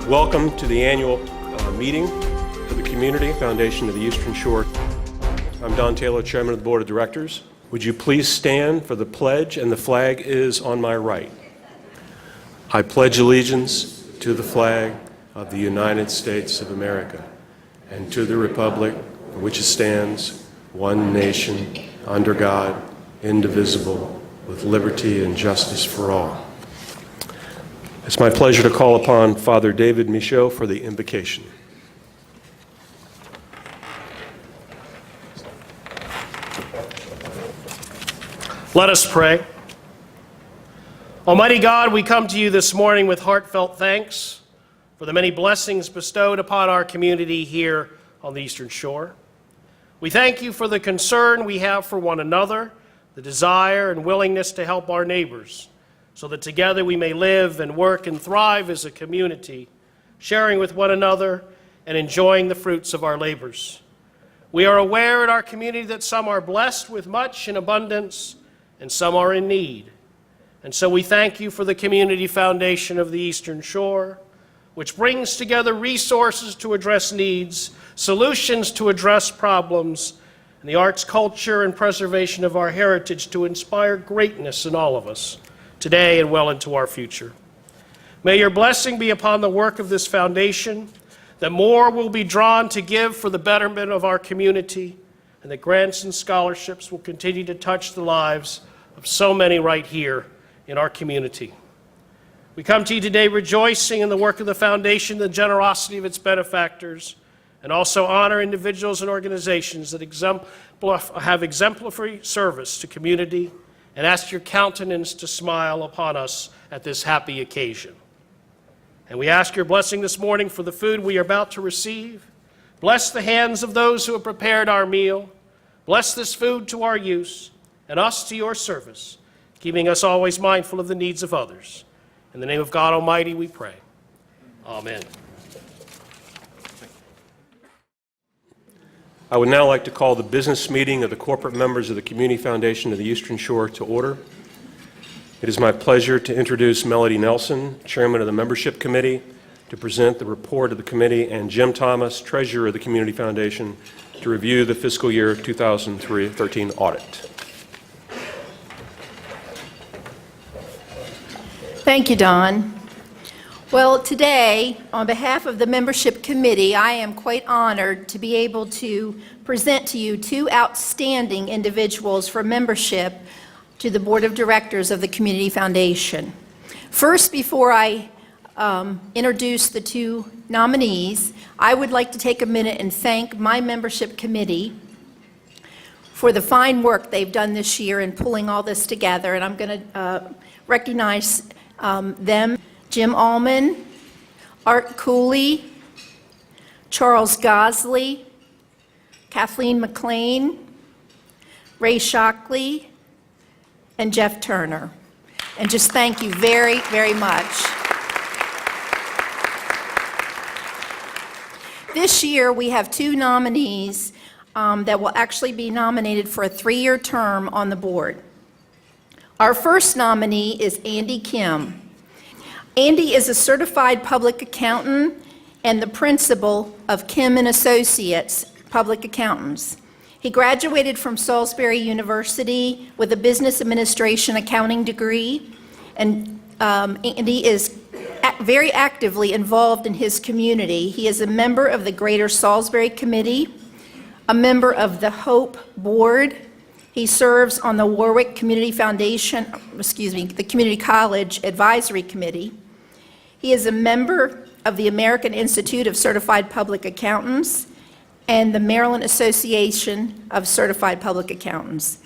Welcome to the annual meeting of the Community Foundation of the Eastern Shore. I'm Don Taylor, Chairman of the Board of Directors. Would you please stand for the pledge, and the flag is on my right. I pledge allegiance to the flag of the United States of America and to the republic for which it stands, one nation, under God, indivisible, with liberty and justice for all. It's my pleasure to call upon Father David Michaud for the invocation. Let us pray. Almighty God, we come to you this morning with heartfelt thanks for the many blessings bestowed upon our community here on the Eastern Shore. We thank you for the concern we have for one another, the desire and willingness to help our neighbors, so that together we may live and work and thrive as a community, sharing with one another and enjoying the fruits of our labors. We are aware in our community that some are blessed with much in abundance and some are in need. And so we thank you for the Community Foundation of the Eastern Shore, which brings together resources to address needs, solutions to address problems, and the arts, culture, and preservation of our heritage to inspire greatness in all of us, today and well into our future. May your blessing be upon the work of this foundation, that more will be drawn to give for the betterment of our community, and that grants and scholarships will continue to touch the lives of so many right here in our community. We come to you today rejoicing in the work of the foundation, the generosity of its benefactors, and also honor individuals and organizations that have exemplary service to community, and ask your countenance to smile upon us at this happy occasion. And we ask your blessing this morning for the food we are about to receive. Bless the hands of those who have prepared our meal. Bless this food to our use and us to your service, keeping us always mindful of the needs of others. In the name of God Almighty we pray. Amen. I would now like to call the business meeting of the corporate members of the Community Foundation of the Eastern Shore to order. It is my pleasure to introduce Melody Nelson, Chairman of the Membership Committee, to present the report of the committee, and Jim Thomas, Treasurer of the Community Foundation, to review the fiscal year 2013 audit. Thank you, Don. Well, today, on behalf of the Membership Committee, I am quite honored to be able to present to you two outstanding individuals for membership to the Board of Directors of the Community Foundation. First, before I introduce the two nominees, I would like to take a minute and thank my Membership Committee for the fine work they've done this year in pulling all this together, and I'm going to recognize them. Jim Allman, Art Cooley, Charles Gosley, Kathleen McLean, Ray Shockley, and Jeff Turner. And just thank you very, very much. This year we have two nominees that will actually be nominated for a 3-year term on the board. Our first nominee is Andy Kim. Andy is a certified public accountant and the principal of Kim and Associates Public Accountants. He graduated from Salisbury University with a business administration accounting degree, and Andy is very actively involved in his community. He is a member of the Greater Salisbury Committee, a member of the Hope Board. He serves on the Warwick Community Foundation, the Community College Advisory Committee. He is a member of the American Institute of Certified Public Accountants and the Maryland Association of Certified Public Accountants.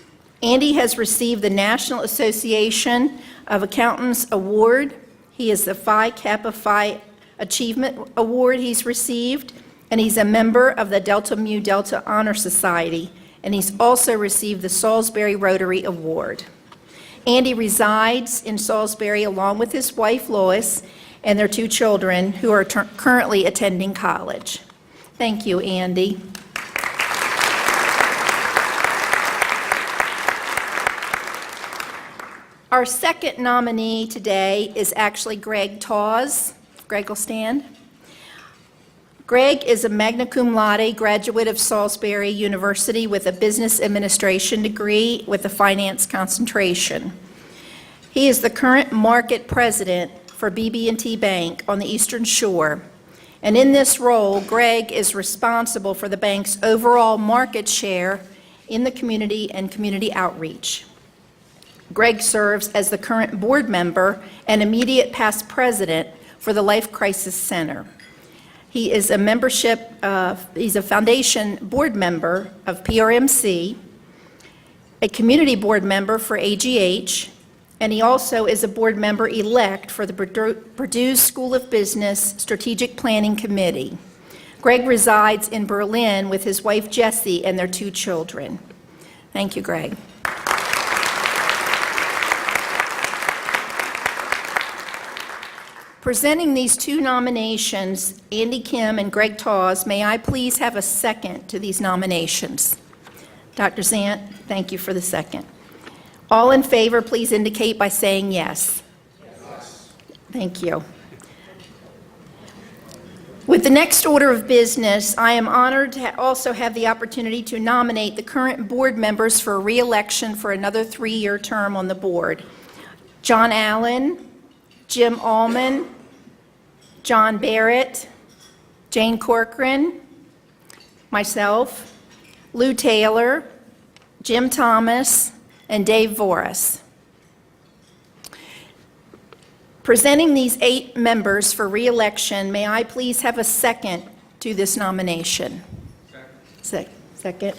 Andy has received the National Association of Accountants Award. He is the Phi Kappa Phi Achievement Award he's received, and he's a member of the Delta Mu Delta Honor Society, and he's also received the Salisbury Rotary Award. Andy resides in Salisbury along with his wife Lois and their two children who are currently attending college. Thank you, Andy. Our second nominee today is actually Greg Tawes. Greg will stand. Greg is a magna cum laude graduate of Salisbury University with a business administration degree with a finance concentration. He is the current market president for BB&T Bank on the Eastern Shore, and in this role, Greg is responsible for the bank's overall market share in the community and community outreach. Greg serves as the current board member and immediate past president for the Life Crisis Center. He is he's a foundation board member of PRMC, a community board member for AGH, and he also is a board member elect for the Purdue School of Business Strategic Planning Committee. Greg resides in Berlin with his wife Jessie and their 2 children. Thank you, Greg. Presenting these 2 nominations, Andy Kim and Greg Tawes, may I please have a second to these nominations? Dr. Zant, thank you for the second. All in favor, please indicate by saying yes. Yes. Thank you. With the next order of business, I am honored to also have the opportunity to nominate the current board members for re-election for another 3-year term on the board. John Allen, Jim Allman, John Barrett, Jane Corcoran, myself, Lou Taylor, Jim Thomas, and Dave Voris. Presenting these 8 members for re-election, may I please have a second to this nomination? Second.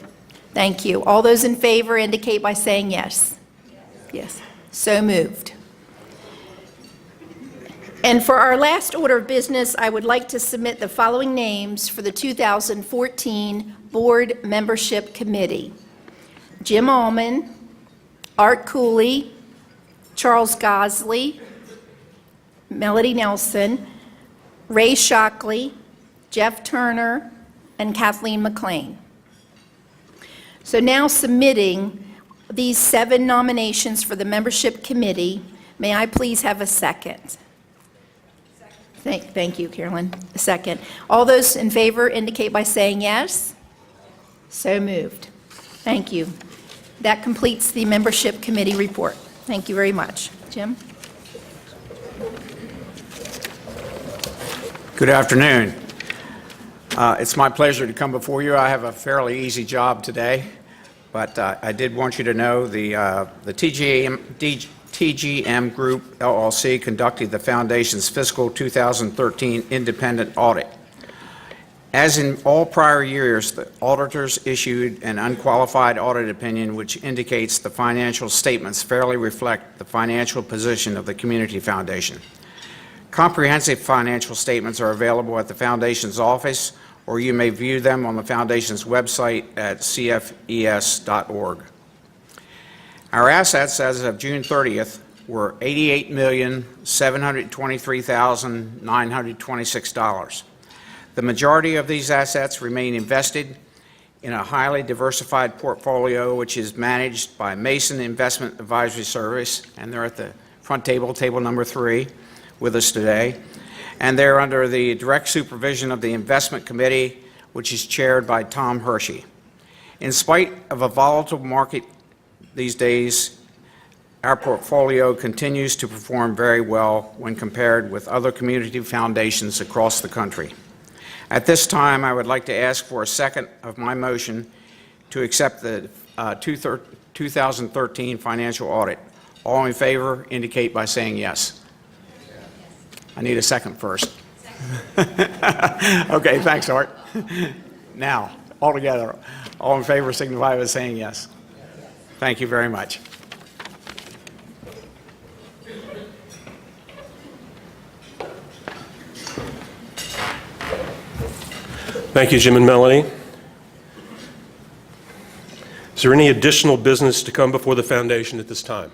Thank you. All those in favor indicate by saying yes. Yes. So moved. And for our last order of business, I would like to submit the following names for the 2014 Board Membership Committee: Jim Allman, Art Cooley, Charles Gosley, Melody Nelson, Ray Shockley, Jeff Turner, and Kathleen McLean. So now submitting these 7 nominations for the membership committee, may I please have a second? Thank you, Carolyn. A second. All those in favor indicate by saying yes. So moved. Thank you. That completes the membership committee report. Thank you very much. Jim? Good afternoon. It's my pleasure to come before you. I have a fairly easy job today, but I did want you to know the TGM Group, LLC, conducted the Foundation's fiscal 2013 independent audit. As in all prior years, the auditors issued an unqualified audit opinion which indicates the financial statements fairly reflect the financial position of the Community Foundation. Comprehensive financial statements are available at the Foundation's office, or you may view them on the Foundation's website at cfes.org. Our assets as of June 30th were $88,723,926. The majority of these assets remain invested in a highly diversified portfolio which is managed by Mason Investment Advisory Service, and they're at the front table, table number 3, with us today. And they're under the direct supervision of the Investment Committee, which is chaired by Tom Hershey. In spite of a volatile market these days, our portfolio continues to perform very well when compared with other community foundations across the country. At this time, I would like to ask for a second of my motion to accept the 2013 financial audit. All in favor indicate by saying yes. I need a second first. Okay, thanks, Art. Now, all together, all in favor signify by saying yes. Thank you very much. Thank you, Jim and Melanie. Is there any additional business to come before the Foundation at this time?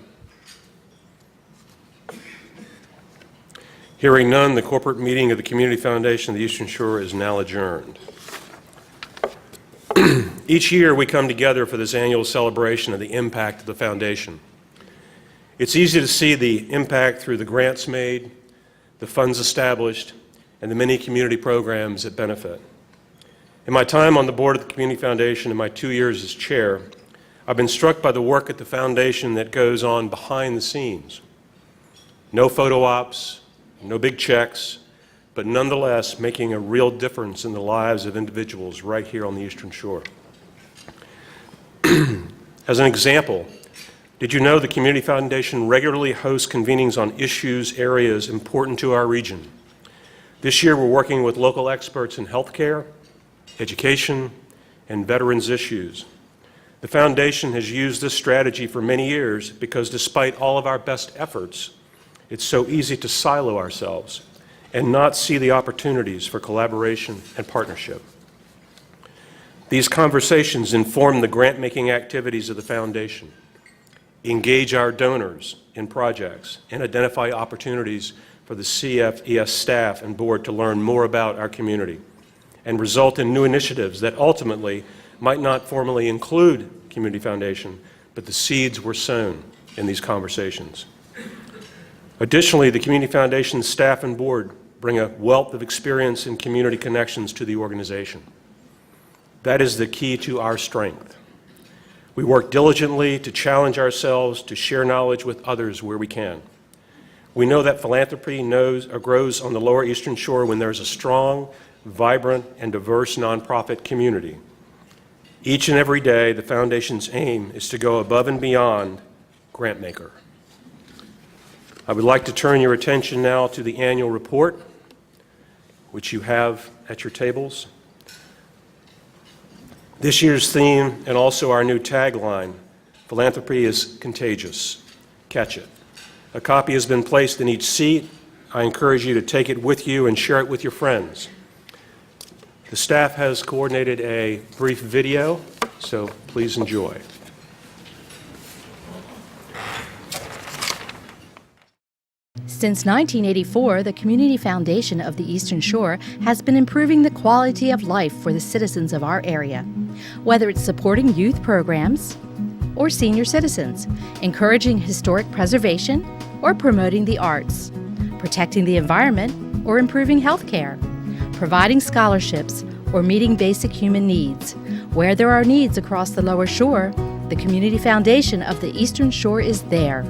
Hearing none, the corporate meeting of the Community Foundation of the Eastern Shore is now adjourned. Each year we come together for this annual celebration of the impact of the Foundation. It's easy to see the impact through the grants made, the funds established, and the many community programs that benefit. In my time on the board of the Community Foundation and my 2 years as chair, I've been struck by the work at the foundation that goes on behind the scenes. No photo ops, no big checks, but nonetheless making a real difference in the lives of individuals right here on the Eastern Shore. As an example, did you know the Community Foundation regularly hosts convenings on issues, areas important to our region? This year we're working with local experts in healthcare, education, and veterans issues. The foundation has used this strategy for many years because despite all of our best efforts, it's so easy to silo ourselves and not see the opportunities for collaboration and partnership. These conversations inform the grant-making activities of the foundation, engage our donors in projects, and identify opportunities for the CFES staff and board to learn more about our community, and result in new initiatives that ultimately might not formally include Community Foundation, but the seeds were sown in these conversations. Additionally, the Community Foundation staff and board bring a wealth of experience and community connections to the organization. That is the key to our strength. We work diligently to challenge ourselves to share knowledge with others where we can. We know that philanthropy grows on the Lower Eastern Shore when there's a strong, vibrant, and diverse nonprofit community. Each and every day, the Foundation's aim is to go above and beyond Grantmaker. I would like to turn your attention now to the annual report, which you have at your tables. This year's theme, and also our new tagline, philanthropy is contagious. Catch it. A copy has been placed in each seat. I encourage you to take it with you and share it with your friends. The staff has coordinated a brief video, so please enjoy. Since 1984, the Community Foundation of the Eastern Shore has been improving the quality of life for the citizens of our area. Whether it's supporting youth programs or senior citizens, encouraging historic preservation or promoting the arts, protecting the environment or improving health care, providing scholarships or meeting basic human needs. Where there are needs across the Lower Shore, the Community Foundation of the Eastern Shore is there.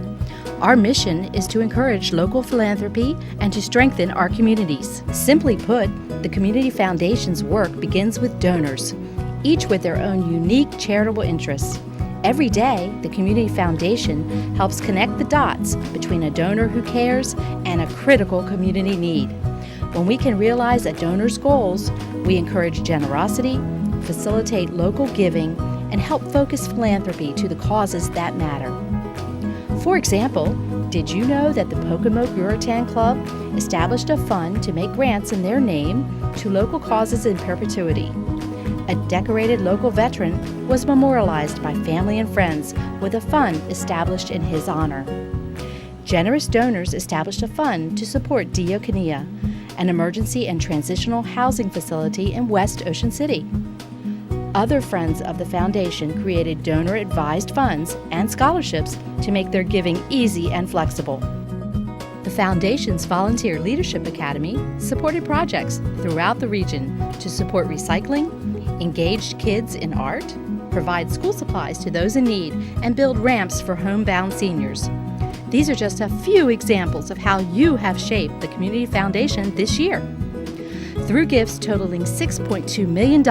Our mission is to encourage local philanthropy and to strengthen our communities. Simply put, the Community Foundation's work begins with donors, each with their own unique charitable interests. Every day, the Community Foundation helps connect the dots between a donor who cares and a critical community need. When we can realize a donor's goals, we encourage generosity, facilitate local giving, and help focus philanthropy to the causes that matter. For example, did you know that the Pocomoke Ruritan Club established a fund to make grants in their name to local causes in perpetuity? A decorated local veteran was memorialized by family and friends with a fund established in his honor. Generous donors established a fund to support Diakonia, an emergency and transitional housing facility in West Ocean City. Other friends of the foundation created donor-advised funds and scholarships to make their giving easy and flexible. The foundation's Volunteer Leadership Academy supported projects throughout the region to support recycling, engage kids in art, provide school supplies to those in need, and build ramps for homebound seniors. These are just a few examples of how you have shaped the Community Foundation this year. Through gifts totaling $6.2 million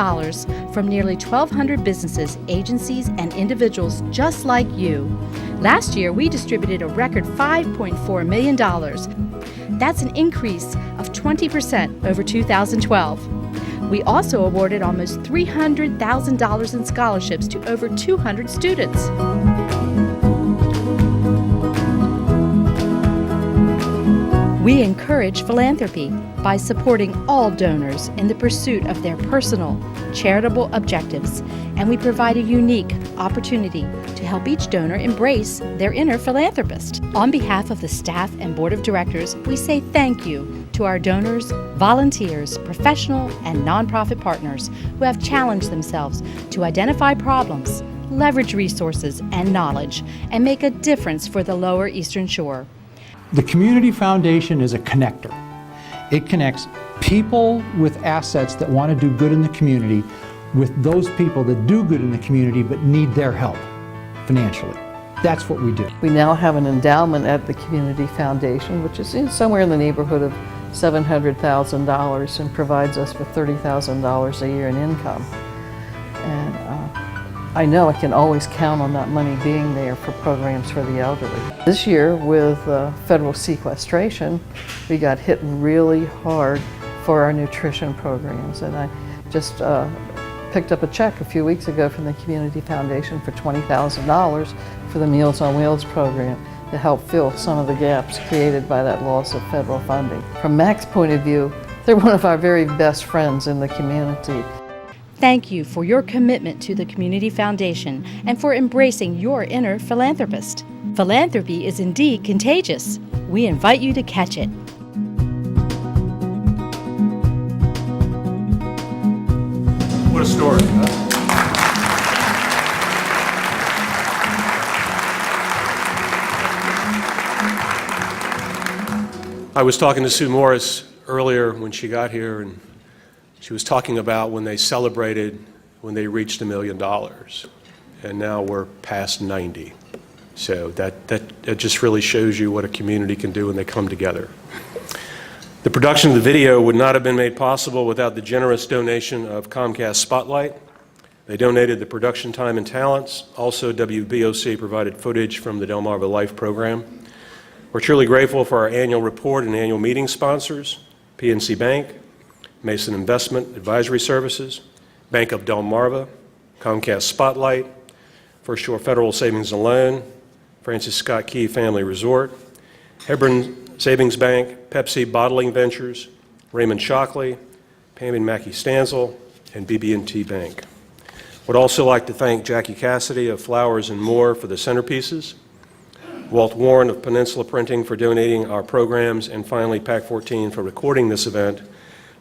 from nearly 1,200 businesses, agencies, and individuals just like you. Last year, we distributed a record $5.4 million. That's an increase of 20% over 2012. We also awarded almost $300,000 in scholarships to over 200 students. We encourage philanthropy by supporting all donors in the pursuit of their personal, charitable objectives, and we provide a unique opportunity to help each donor embrace their inner philanthropist. On behalf of the staff and board of directors, we say thank you to our donors, volunteers, professional, and nonprofit partners who have challenged themselves to identify problems, leverage resources and knowledge, and make a difference for the Lower Eastern Shore. The Community Foundation is a connector. It connects people with assets that want to do good in the community with those people that do good in the community but need their help financially. That's what we do. We now have an endowment at the Community Foundation, which is somewhere in the neighborhood of $700,000 and provides us with $30,000 a year in income. And I know I can always count on that money being there for programs for the elderly. This year with federal sequestration, we got hit really hard for our nutrition programs. And I just picked up a check a few weeks ago from the Community Foundation for $20,000 for the Meals on Wheels program to help fill some of the gaps created by that loss of federal funding. From MAC's point of view, they're one of our very best friends in the community. Thank you for your commitment to the Community Foundation and for embracing your inner philanthropist. Philanthropy is indeed contagious. We invite you to catch it. What a story, huh? I was talking to Sue Morris earlier when she got here, and she was talking about when they celebrated when they reached $1 million, and now we're past 90. So that just really shows you what a community can do when they come together. The production of the video would not have been made possible without the generous donation of Comcast Spotlight. They donated the production time and talents. Also, WBOC provided footage from the Delmarva Life program. We're truly grateful for our annual report and annual meeting sponsors, PNC Bank, Mason Investment Advisory Services, Bank of Delmarva, Comcast Spotlight, First Shore Federal Savings and Loan, Francis Scott Key Family Resort, Hebron Savings Bank, Pepsi Bottling Ventures, Raymond Shockley, Pam and Mackie Stansel, and BB&T Bank. Would also like to thank Jackie Cassidy of Flowers and More for the centerpieces, Walt Warren of Peninsula Printing for donating our programs, and finally PAC-14 for recording this event.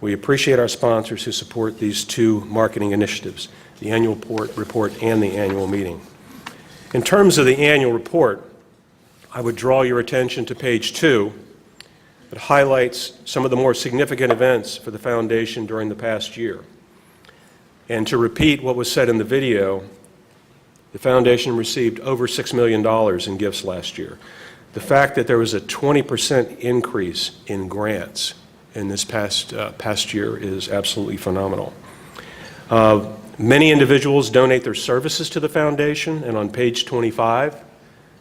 We appreciate our sponsors who support these two marketing initiatives, the annual report and the annual meeting. In terms of the annual report, I would draw your attention to page 2. It highlights some of the more significant events for the Foundation during the past year. And to repeat what was said in the video, the Foundation received over $6 million in gifts last year. The fact that there was a 20% increase in grants in this past year is absolutely phenomenal. Many individuals donate their services to the Foundation, and on page 25,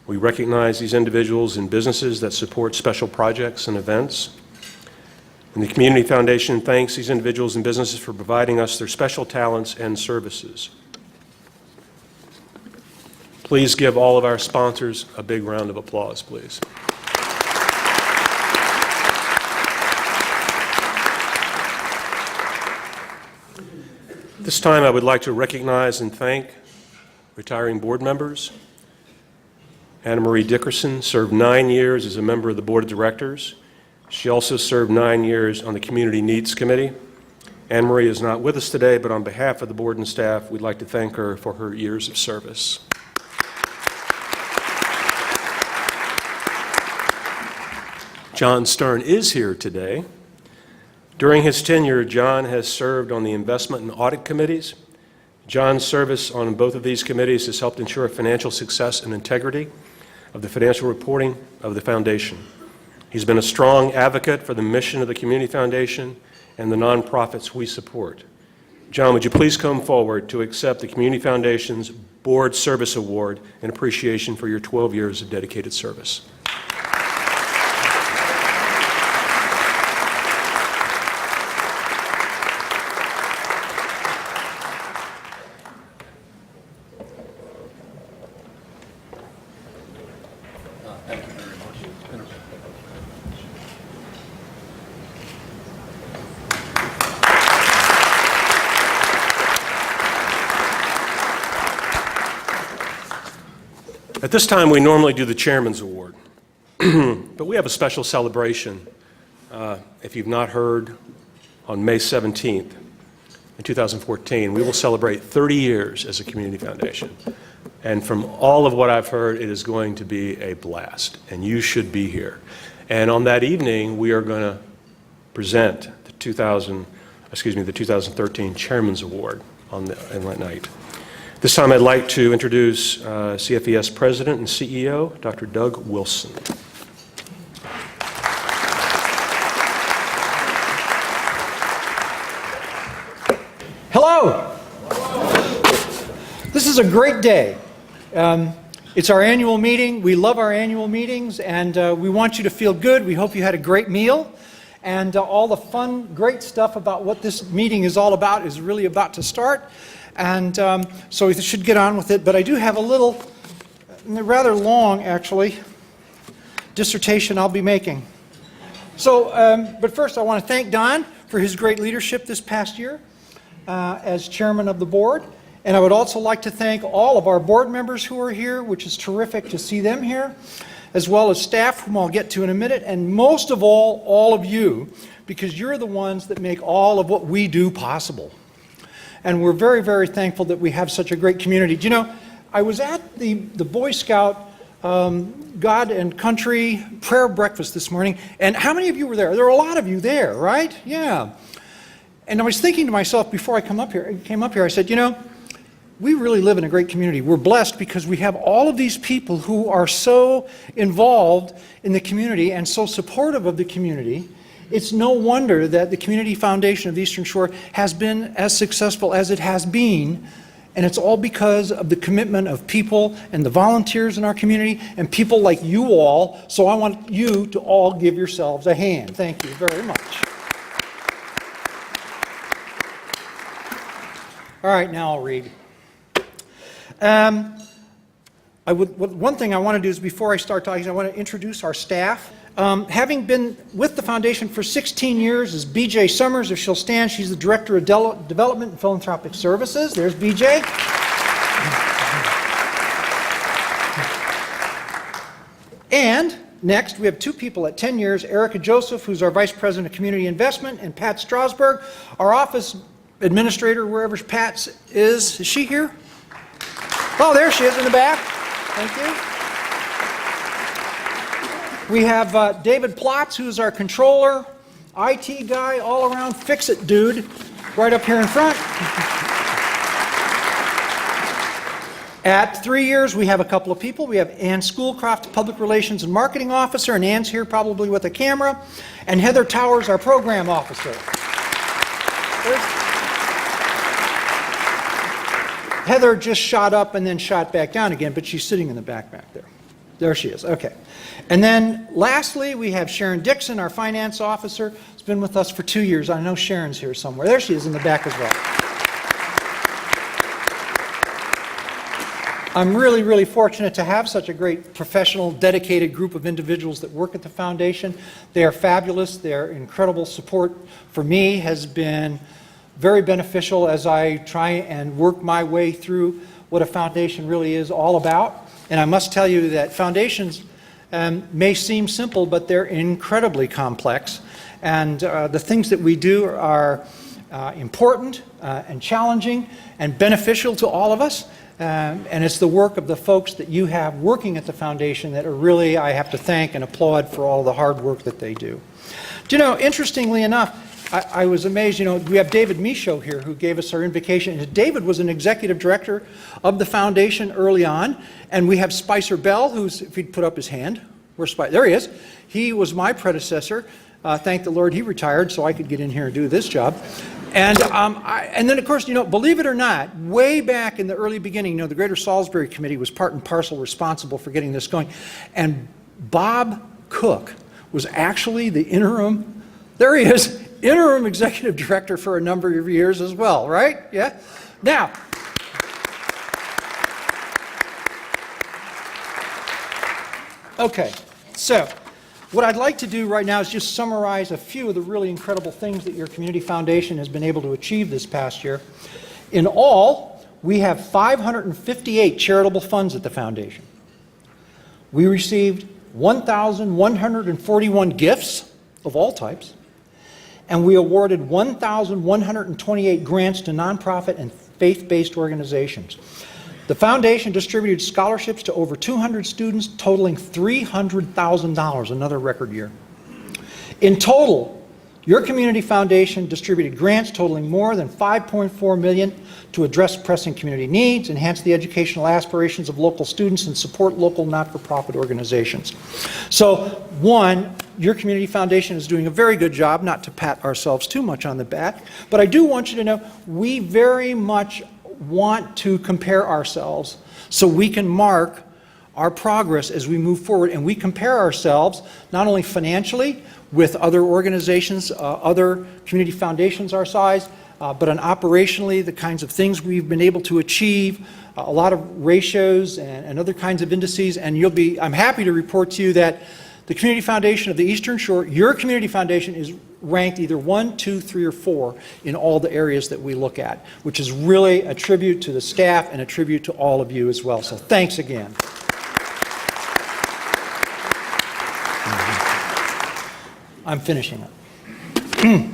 we recognize these individuals and businesses that support special projects and events. And the Community Foundation thanks these individuals and businesses for providing us their special talents and services. Please give all of our sponsors a big round of applause, please. This time I would like to recognize and thank retiring board members. Anna Marie Dickerson served 9 years as a member of the Board of Directors. She also served 9 years on the Community Needs Committee. Anna Marie is not with us today, but on behalf of the board and staff, we'd like to thank her for her years of service. John Stern is here today. During his tenure, John has served on the investment and audit committees. John's service on both of these committees has helped ensure financial success and integrity of the financial reporting of the Foundation. He's been a strong advocate for the mission of the Community Foundation and the nonprofits we support. John, would you please come forward to accept the Community Foundation's Board Service Award in appreciation for your 12 years of dedicated service. At this time, we normally do the Chairman's Award, but we have a special celebration. If you've not heard, on May 17th, in 2014, we will celebrate 30 years as a community foundation. And from all of what I've heard, it is going to be a blast, and you should be here. And on that evening, we are going to present the 2013 Chairman's Award on that night. This time I'd like to introduce CFES President and CEO, Dr. Doug Wilson. Hello. This is a great day. It's our annual meeting. We love our annual meetings, and we want you to feel good. We hope you had a great meal. And all the fun, great stuff about what this meeting is all about is really about to start. And so we should get on with it. But I do have a little, rather long actually, dissertation I'll be making. So, but first I want to thank Don for his great leadership this past year as chairman of the board. And I would also like to thank all of our board members who are here, which is terrific to see them here, as well as staff, whom I'll get to in a minute, and most of all of you, because you're the ones that make all of what we do possible. And we're very, very thankful that we have such a great community. Do you know, I was at the Boy Scout God and Country prayer breakfast this morning, and how many of you were there? There were a lot of you there, right? Yeah. And I was thinking to myself before I came up here, I said, you know, we really live in a great community. We're blessed because we have all of these people who are so involved in the community and so supportive of the community. It's no wonder that the Community Foundation of the Eastern Shore has been as successful as it has been, and it's all because of the commitment of people and the volunteers in our community and people like you all. So I want you to all give yourselves a hand. Thank you very much. All right, now I'll read. One thing I want to do is before I start talking, I want to introduce our staff. Having been with the foundation for 16 years is BJ Summers. If she'll stand, she's the Director of Development and Philanthropic Services. There's BJ. And next, we have two people at 10 years, Erica Joseph, who's our Vice President of Community Investment, and Pat Strasberg, our office administrator, wherever Pat is. Is she here? Oh, there she is in the back. Thank you. We have David Plotz, who's our controller, IT guy, all around fix-it dude, right up here in front. At 3 years, we have a couple of people. We have Ann Schoolcraft, Public Relations and Marketing Officer, and Ann's here probably with a camera, and Heather Towers, our Program Officer. Heather just shot up and then shot back down again, but she's sitting in the back there. There she is, okay. And then lastly, we have Sharon Dixon, our finance officer. Has been with us for 2 years. I know Sharon's here somewhere. There she is in the back as well. I'm really, really fortunate to have such a great professional, dedicated group of individuals that work at the foundation. They are fabulous. Their incredible support for me has been very beneficial as I try and work my way through what a foundation really is all about. And I must tell you that foundations may seem simple, but they're incredibly complex. And the things that we do are important and challenging and beneficial to all of us. And it's the work of the folks that you have working at the foundation that are really, I have to thank and applaud for all the hard work that they do. Do you know, interestingly enough, I was amazed, you know, we have David Michaud here who gave us our invocation. David was an executive director of the foundation early on, and we have Spicer Bell, who's, if he'd put up his hand, where's Spicer? There he is. He was my predecessor. Thank the Lord he retired so I could get in here and do this job. And then, of course, you know, believe it or not, way back in the early beginning, you know, the Greater Salisbury Committee was part and parcel responsible for getting this going. And Bob Cook was actually the interim, there he is, interim executive director for a number of years as well, right? Yeah? Now, okay, so what I'd like to do right now is just summarize a few of the really incredible things that your community foundation has been able to achieve this past year. In all, we have 558 charitable funds at the foundation. We received 1,141 gifts of all types, and we awarded 1,128 grants to nonprofit and faith-based organizations. The foundation distributed scholarships to over 200 students, totaling $300,000, another record year. In total, Your community foundation distributed grants totaling more than $5.4 million to address pressing community needs, enhance the educational aspirations of local students, and support local not-for-profit organizations. So, one, your community foundation is doing a very good job, not to pat ourselves too much on the back, but I do want you to know we very much want to compare ourselves so we can mark our progress as we move forward, and we compare ourselves not only financially with other organizations, other community foundations our size, but on operationally, the kinds of things we've been able to achieve, a lot of ratios and other kinds of indices, and I'm happy to report to you that the Community Foundation of the Eastern Shore, your community foundation, is ranked either 1, 2, 3, or 4 in all the areas that we look at, which is really a tribute to the staff and a tribute to all of you as well. So thanks again. I'm finishing it.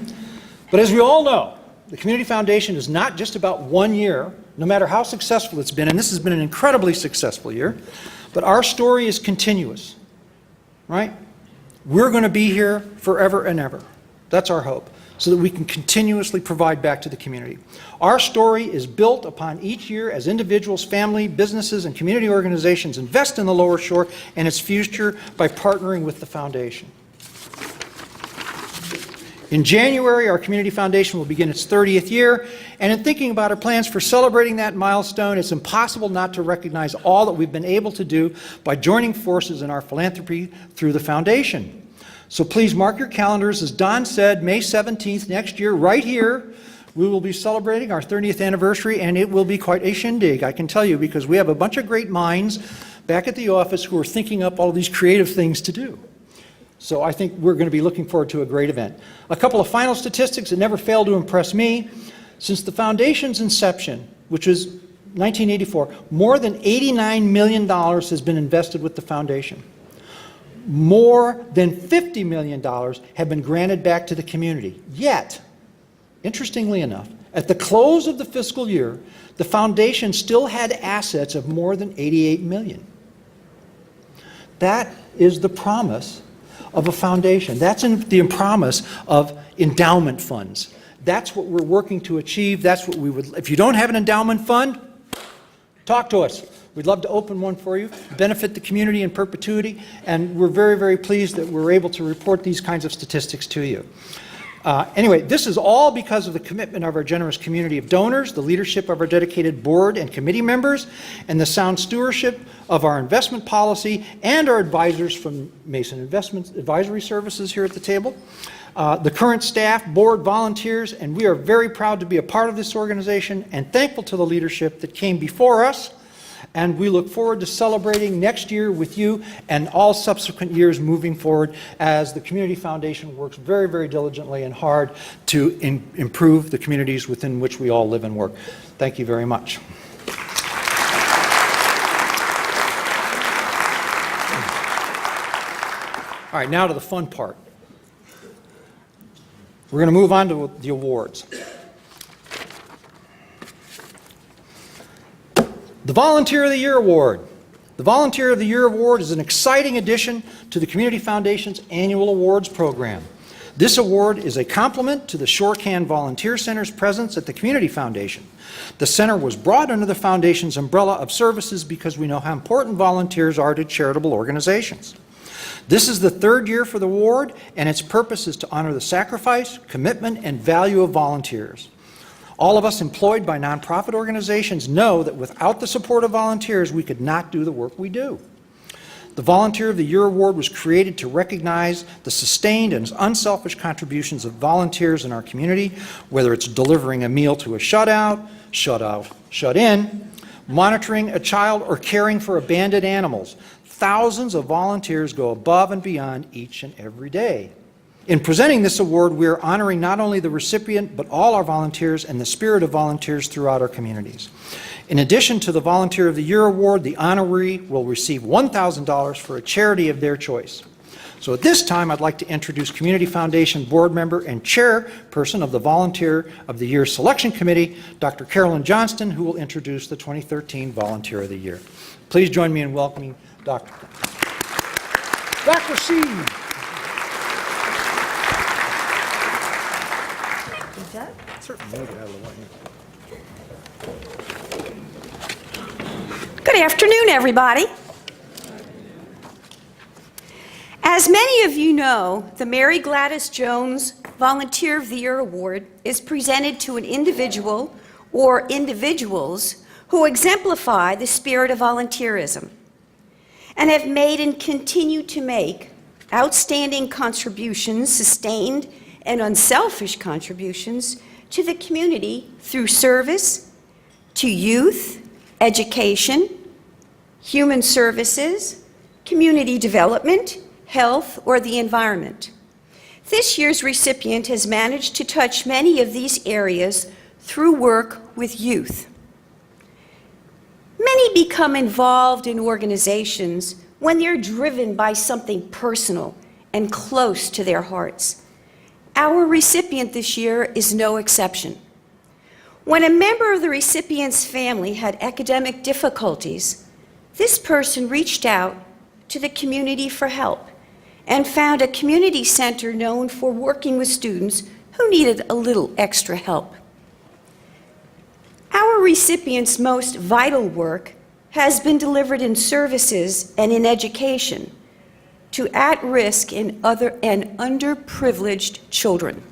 But as we all know, the Community Foundation is not just about 1 year, no matter how successful it's been, and this has been an incredibly successful year, but our story is continuous, right? We're going to be here forever and ever. That's our hope, so that we can continuously provide back to the community. Our story is built upon each year as individuals, family, businesses, and community organizations invest in the Lower Shore and its future by partnering with the foundation. In January, our Community Foundation will begin its 30th year, and in thinking about our plans for celebrating that milestone, it's impossible not to recognize all that we've been able to do by joining forces in our philanthropy through the foundation. So please mark your calendars. As Don said, May 17th next year, right here, we will be celebrating our 30th anniversary, and it will be quite a shindig, I can tell you, because we have a bunch of great minds back at the office who are thinking up all these creative things to do. So I think we're going to be looking forward to a great event. A couple of final statistics that never fail to impress me. Since the foundation's inception, which was 1984, more than $89 million has been invested with the foundation. More than $50 million have been granted back to the community. Yet, interestingly enough, at the close of the fiscal year, the foundation still had assets of more than $88 million. That is the promise of a foundation. That's the promise of endowment funds. That's what we're working to achieve. That's what we would, if you don't have an endowment fund, talk to us. We'd love to open one for you, benefit the community in perpetuity, and we're very, very pleased that we're able to report these kinds of statistics to you. Anyway, this is all because of the commitment of our generous community of donors, the leadership of our dedicated board and committee members, and the sound stewardship of our investment policy and our advisors from Mason Investment Advisory Services here at the table, the current staff, board, volunteers, and we are very proud to be a part of this organization and thankful to the leadership that came before us. And we look forward to celebrating next year with you and all subsequent years moving forward as the Community Foundation works very, very diligently and hard to improve the communities within which we all live and work. Thank you very much. All right, now to the fun part. We're going to move on to the awards. The Volunteer of the Year Award. The Volunteer of the Year Award is an exciting addition to the Community Foundation's annual awards program. This award is a complement to the Shorcan Volunteer Center's presence at the Community Foundation. The center was brought under the foundation's umbrella of services because we know how important volunteers are to charitable organizations. This is the third year for the award, and its purpose is to honor the sacrifice, commitment, and value of volunteers. All of us employed by nonprofit organizations know that without the support of volunteers, we could not do the work we do. The Volunteer of the Year Award was created to recognize the sustained and unselfish contributions of volunteers in our community, whether it's delivering a meal to a shut-in, monitoring a child, or caring for abandoned animals. Thousands of volunteers go above and beyond each and every day. In presenting this award, we are honoring not only the recipient, but all our volunteers and the spirit of volunteers throughout our communities. In addition to the Volunteer of the Year Award, the honoree will receive $1,000 for a charity of their choice. So at this time, I'd like to introduce Community Foundation board member and chairperson of the Volunteer of the Year Selection Committee, Dr. Carolyn Johnston, who will introduce the 2013 Volunteer of the Year. Please join me in welcoming Dr. C. Good afternoon, everybody. As many of you know, the Mary Gladys Jones Volunteer of the Year Award is presented to an individual or individuals who exemplify the spirit of volunteerism and have made and continue to make outstanding contributions, sustained and unselfish contributions to the community through service to youth, education, human services, community development, health, or the environment. This year's recipient has managed to touch many of these areas through work with youth. Many become involved in organizations when they're driven by something personal and close to their hearts. Our recipient this year is no exception. When a member of the recipient's family had academic difficulties, this person reached out to the community for help and found a community center known for working with students who needed a little extra help. Our recipient's most vital work has been delivered in services and in education to at-risk and underprivileged children.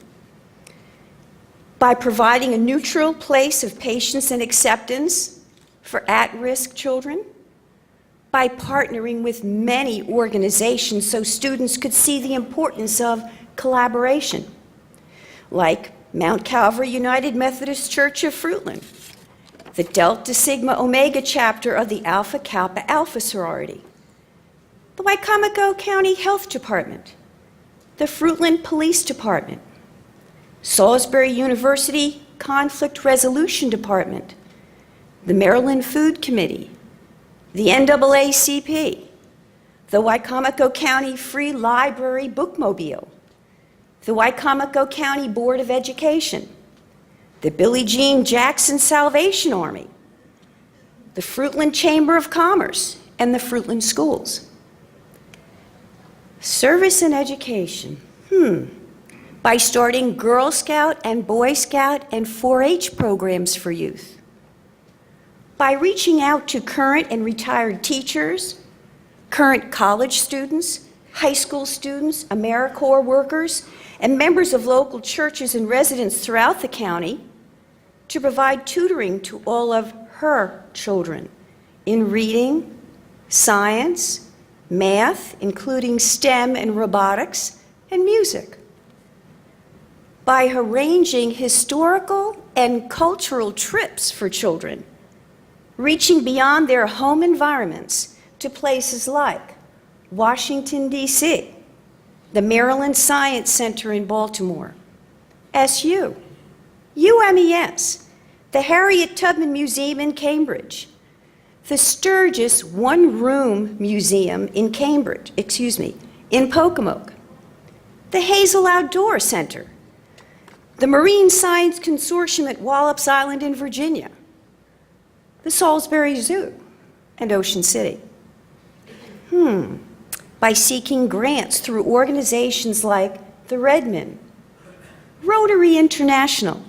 By providing a neutral place of patience and acceptance for at-risk children, by partnering with many organizations so students could see the importance of collaboration, like Mount Calvary United Methodist Church of Fruitland, the Delta Sigma Omega chapter of the Alpha Kappa Alpha sorority, the Wicomico County Health Department, the Fruitland Police Department, Salisbury University Conflict Resolution Department, the Maryland Food Committee, the NAACP, the Wicomico County Free Library Bookmobile, the Wicomico County Board of Education, the Billie Jean Jackson Salvation Army, the Fruitland Chamber of Commerce, and the Fruitland Schools. Service and education. By starting Girl Scout and Boy Scout and 4-H programs for youth. By reaching out to current and retired teachers, current college students, high school students, AmeriCorps workers, and members of local churches and residents throughout the county to provide tutoring to all of her children in reading, science, math, including STEM and robotics, and music. By arranging historical and cultural trips for children, reaching beyond their home environments to places like Washington, D.C., the Maryland Science Center in Baltimore, SU, UMES, the Harriet Tubman Museum in Cambridge, the Sturgis One-Room Museum in in Pocomoke, the Hazel Outdoor Center, the Marine Science Consortium at Wallops Island in Virginia, the Salisbury Zoo, and Ocean City. By seeking grants through organizations like the Redmond, Rotary International,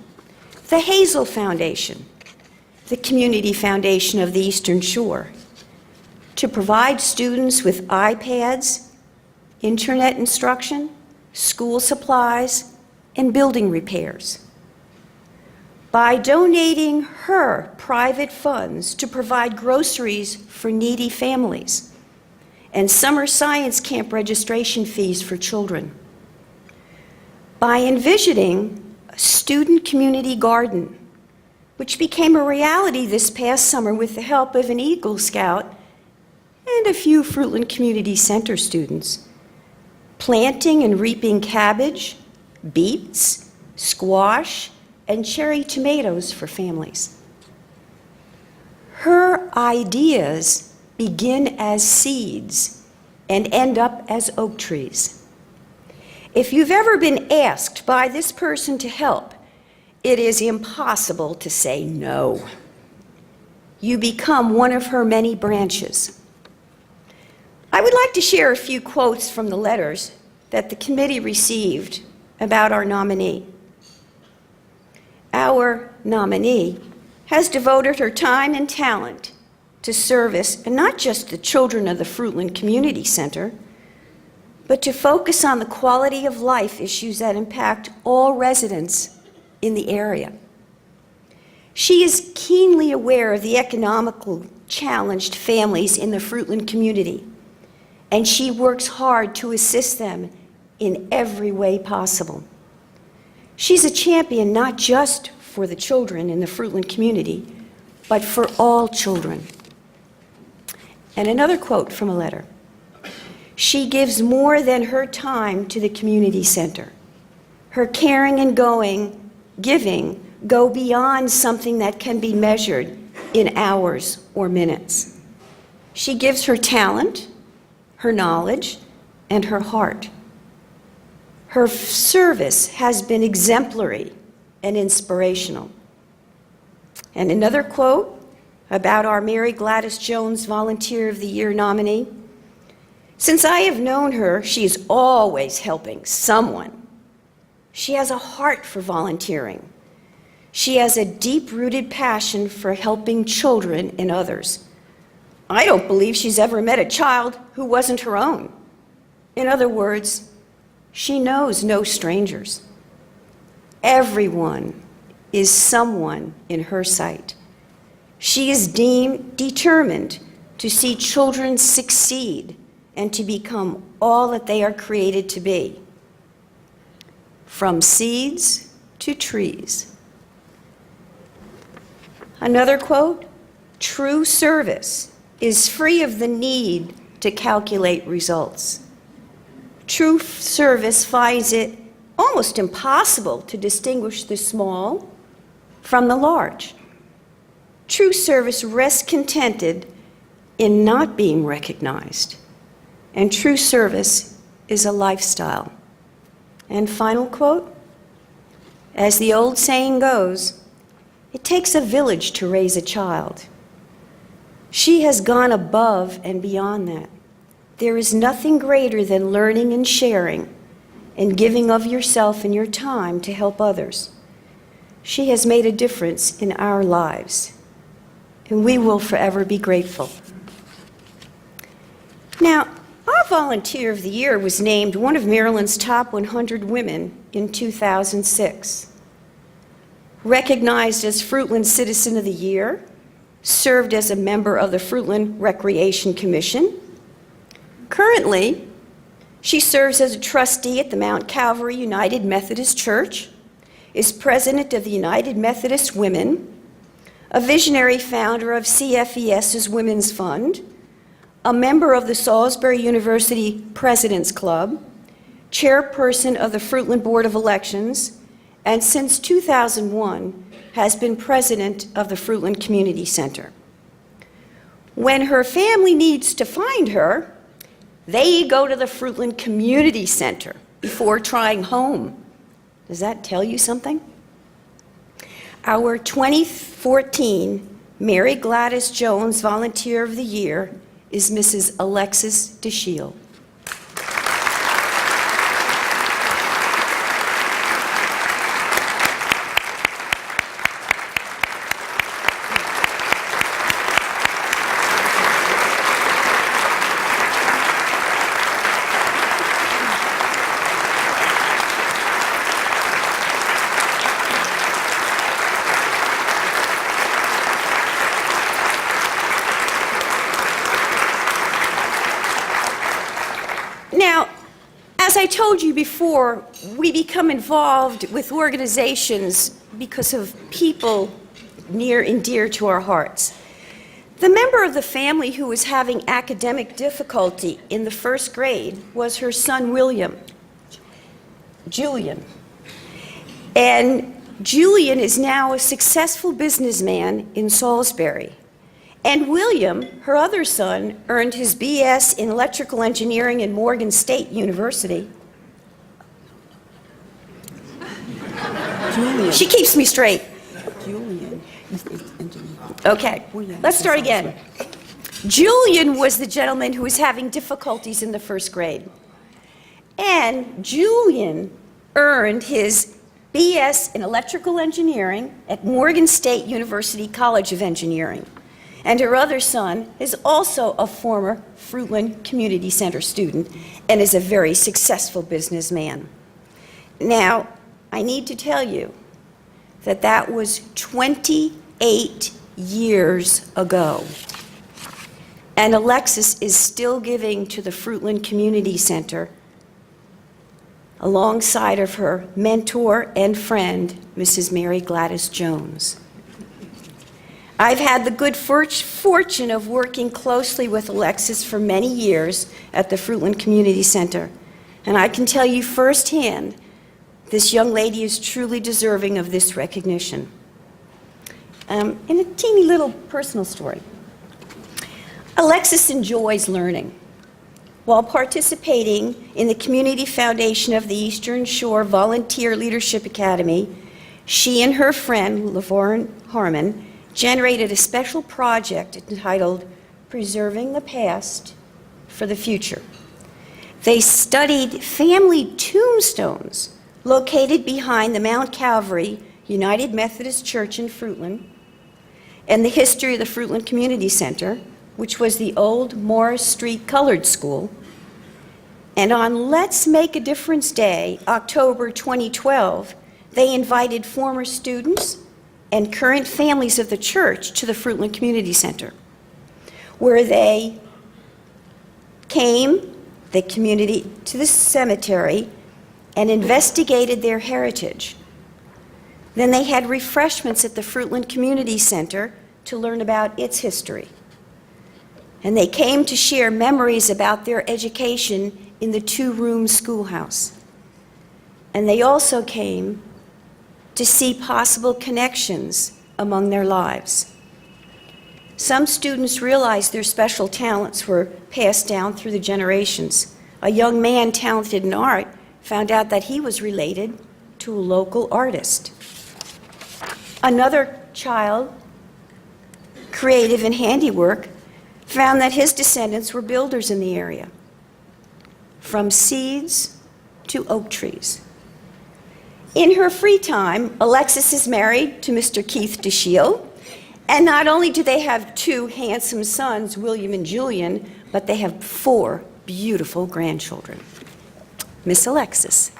the Hazel Foundation, the Community Foundation of the Eastern Shore, to provide students with iPads, internet instruction, school supplies, and building repairs. By donating her private funds to provide groceries for needy families and summer science camp registration fees for children. By envisioning a student community garden, which became a reality this past summer with the help of an Eagle Scout and a few Fruitland Community Center students, planting and reaping cabbage, beets, squash, and cherry tomatoes for families. Her ideas begin as seeds and end up as oak trees. If you've ever been asked by this person to help, it is impossible to say no. You become one of her many branches. I would like to share a few quotes from the letters that the committee received about our nominee. Our nominee has devoted her time and talent to service, and not just the children of the Fruitland Community Center, but to focus on the quality of life issues that impact all residents in the area. She is keenly aware of the economically challenged families in the Fruitland community, and she works hard to assist them in every way possible. She's a champion not just for the children in the Fruitland community, but for all children. And another quote from a letter. She gives more than her time to the community center. Her caring and giving go beyond something that can be measured in hours or minutes. She gives her talent, her knowledge, and her heart. Her service has been exemplary and inspirational. And another quote about our Mary Gladys Jones Volunteer of the Year nominee. Since I have known her, she is always helping someone. She has a heart for volunteering. She has a deep-rooted passion for helping children and others. I don't believe she's ever met a child who wasn't her own. In other words, she knows no strangers. Everyone is someone in her sight. She is determined to see children succeed and to become all that they are created to be, from seeds to trees. Another quote, "True service is free of the need to calculate results. True service finds it almost impossible to distinguish the small from the large. True service rests contented in not being recognized, and true service is a lifestyle." And final quote, "As the old saying goes, it takes a village to raise a child." She has gone above and beyond that. There is nothing greater than learning and sharing and giving of yourself and your time to help others. She has made a difference in our lives, and we will forever be grateful. Now, our Volunteer of the Year was named one of Maryland's top 100 women in 2006. Recognized as Fruitland Citizen of the Year, served as a member of the Fruitland Recreation Commission. Currently, she serves as a trustee at the Mount Calvary United Methodist Church, is president of the United Methodist Women, a visionary founder of CFES's Women's Fund, a member of the Salisbury University President's Club, chairperson of the Fruitland Board of Elections, and since 2001 has been president of the Fruitland Community Center. When her family needs to find her, they go to the Fruitland Community Center before trying home. Does that tell you something? Our 2014 Mary Gladys Jones Volunteer of the Year is Mrs. Alexis DeShiel. Now, as I told you before, we become involved with organizations because of people near and dear to our hearts. The member of the family who was having academic difficulty in the first grade was her son, Julian. And Julian is now a successful businessman in Salisbury. And William, her other son, earned his BS in electrical engineering in Morgan State University. Julian. She keeps me straight. Julian. Okay, let's start again. Julian was the gentleman who was having difficulties in the first grade. And Julian earned his BS in Electrical Engineering at Morgan State University College of Engineering. And her other son is also a former Fruitland Community Center student and is a very successful businessman. Now, I need to tell you that that was 28 years ago. And Alexis is still giving to the Fruitland Community Center alongside of her mentor and friend, Mrs. Mary Gladys Jones. I've had the good fortune of working closely with Alexis for many years at the Fruitland Community Center, and I can tell you firsthand, this young lady is truly deserving of this recognition. In a teeny little personal story, Alexis enjoys learning. While participating in the Community Foundation of the Eastern Shore Volunteer Leadership Academy, she and her friend, Lavorne Harmon, generated a special project entitled Preserving the Past for the Future. They studied family tombstones located behind the Mount Calvary United Methodist Church in Fruitland and the history of the Fruitland Community Center, which was the old Morris Street Colored School. And on Let's Make a Difference Day, October 2012, they invited former students and current families of the church to the Fruitland Community Center, where they came, the community, to the cemetery and investigated their heritage. Then they had refreshments at the Fruitland Community Center to learn about its history. And they came to share memories about their education in the two-room schoolhouse. And they also came to see possible connections among their lives. Some students realized their special talents were passed down through the generations. A young man talented in art found out that he was related to a local artist. Another child, creative in handiwork, found that his descendants were builders in the area, from seeds to oak trees. In her free time, Alexis is married to Mr. Keith DeShiel, and not only do they have two handsome sons, William and Julian, but they have 4 beautiful grandchildren. Miss Alexis.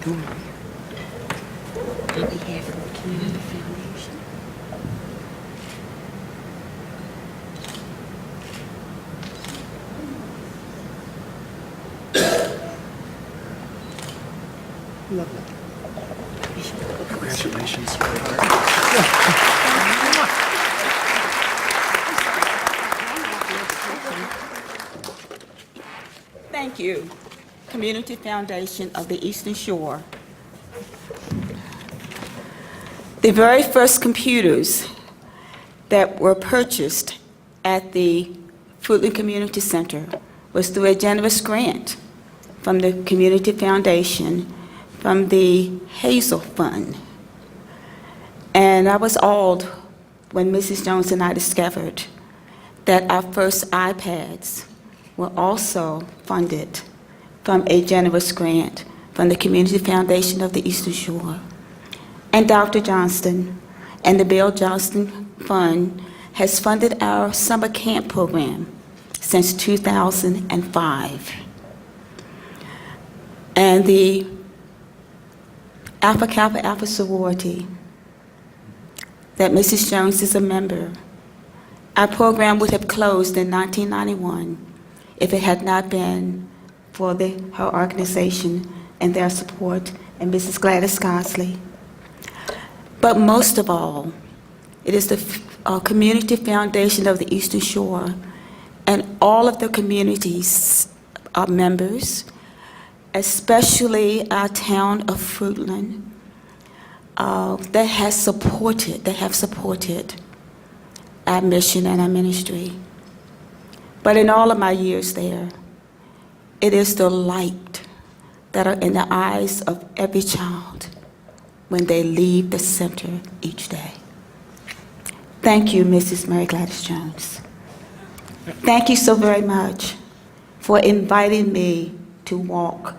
On behalf of the Community Foundation. Lovely. Congratulations. Thank you, Community Foundation of the Eastern Shore. The very first computers that were purchased at the Fruitland Community Center was through a generous grant from the Community Foundation, from the Hazel Fund. And I was awed when Mrs. Jones and I discovered that our first iPads were also funded from a generous grant from the Community Foundation of the Eastern Shore. And Dr. Johnston and the Bill Johnston Fund has funded our summer camp program since 2005. And the Alpha Kappa Alpha sorority that Mrs. Jones is a member, our program would have closed in 1991 if it had not been for her organization and their support, and Mrs. Gladys Gosley. But most of all, it is the Community Foundation of the Eastern Shore and all of the communities members, especially our town of Fruitland, that have supported our mission and our ministry. But in all of my years there, it is the light that are in the eyes of every child when they leave the center each day. Thank you, Mrs. Mary Gladys Jones. Thank you so very much for inviting me to walk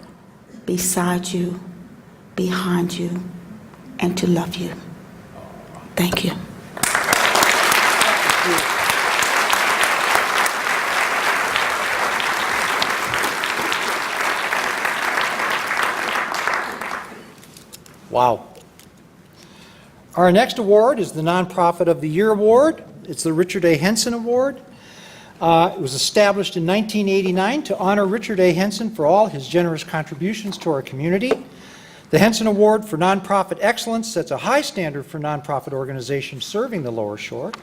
beside you, behind you, and to love you. Thank you. Wow. Our next award is the Nonprofit of the Year Award. It's the Richard A. Henson Award. It was established in 1989 to honor Richard A. Henson for all his generous contributions to our community. The Henson Award for Nonprofit Excellence sets a high standard for nonprofit organizations serving the Lower Shore.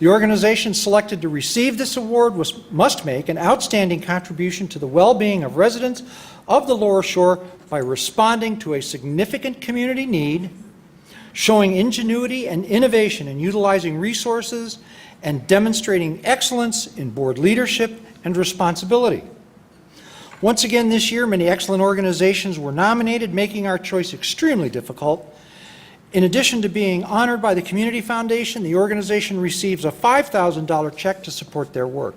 The organization selected to receive this award must make an outstanding contribution to the well-being of residents of the Lower Shore by responding to a significant community need, showing ingenuity and innovation in utilizing resources, and demonstrating excellence in board leadership and responsibility. Once again this year, many excellent organizations were nominated, making our choice extremely difficult. In addition to being honored by the Community Foundation, the organization receives a $5,000 check to support their work.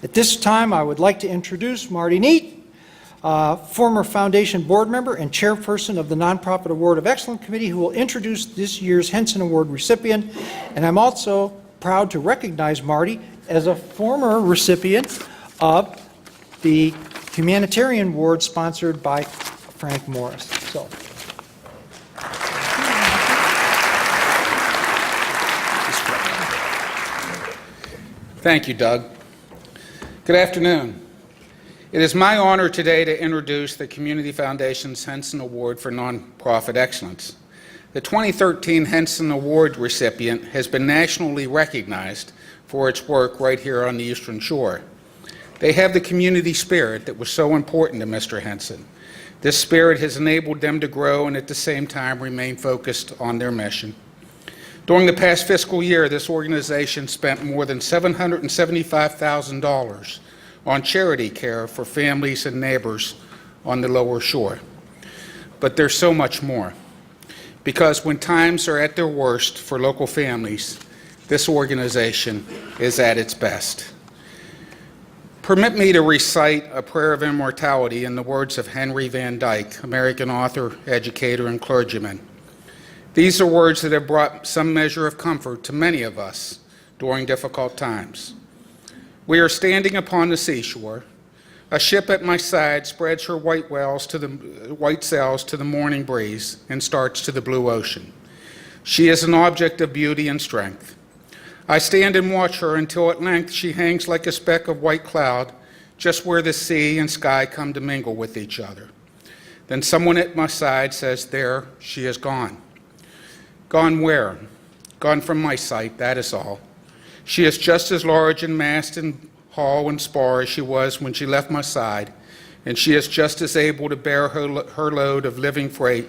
At this time, I would like to introduce Marty Neat, former Foundation board member and chairperson of the Nonprofit Award of Excellence Committee, who will introduce this year's Henson Award recipient. And I'm also proud to recognize Marty as a former recipient of the Humanitarian Award sponsored by Frank Morris. So. Thank you, Doug. Good afternoon. It is my honor today to introduce the Community Foundation's Henson Award for Nonprofit Excellence. The 2013 Henson Award recipient has been nationally recognized for its work right here on the Eastern Shore. They have the community spirit that was so important to Mr. Henson. This spirit has enabled them to grow and at the same time remain focused on their mission. During the past fiscal year, this organization spent more than $775,000 on charity care for families and neighbors on the Lower Shore. But there's so much more. Because when times are at their worst for local families, this organization is at its best. Permit me to recite a prayer of immortality in the words of Henry Van Dyke, American author, educator, and clergyman. These are words that have brought some measure of comfort to many of us during difficult times. We are standing upon the seashore. A ship at my side spreads her white sails to the morning breeze and starts to the blue ocean. She is an object of beauty and strength. I stand and watch her until at length she hangs like a speck of white cloud just where the sea and sky come to mingle with each other. Then someone at my side says, "There, she is gone." Gone where? Gone from my sight, that is all. She is just as large in mast and hull and spar as she was when she left my side, and she is just as able to bear her load of living freight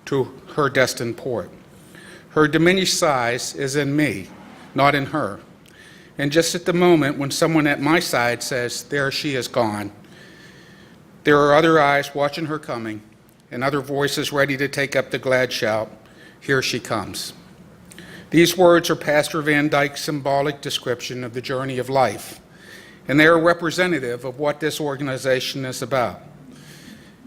to her destined port. Her diminished size is in me, not in her. And just at the moment when someone at my side says, "There she is gone," there are other eyes watching her coming and other voices ready to take up the glad shout, "Here she comes." These words are Pastor Van Dyke's symbolic description of the journey of life, and they are representative of what this organization is about.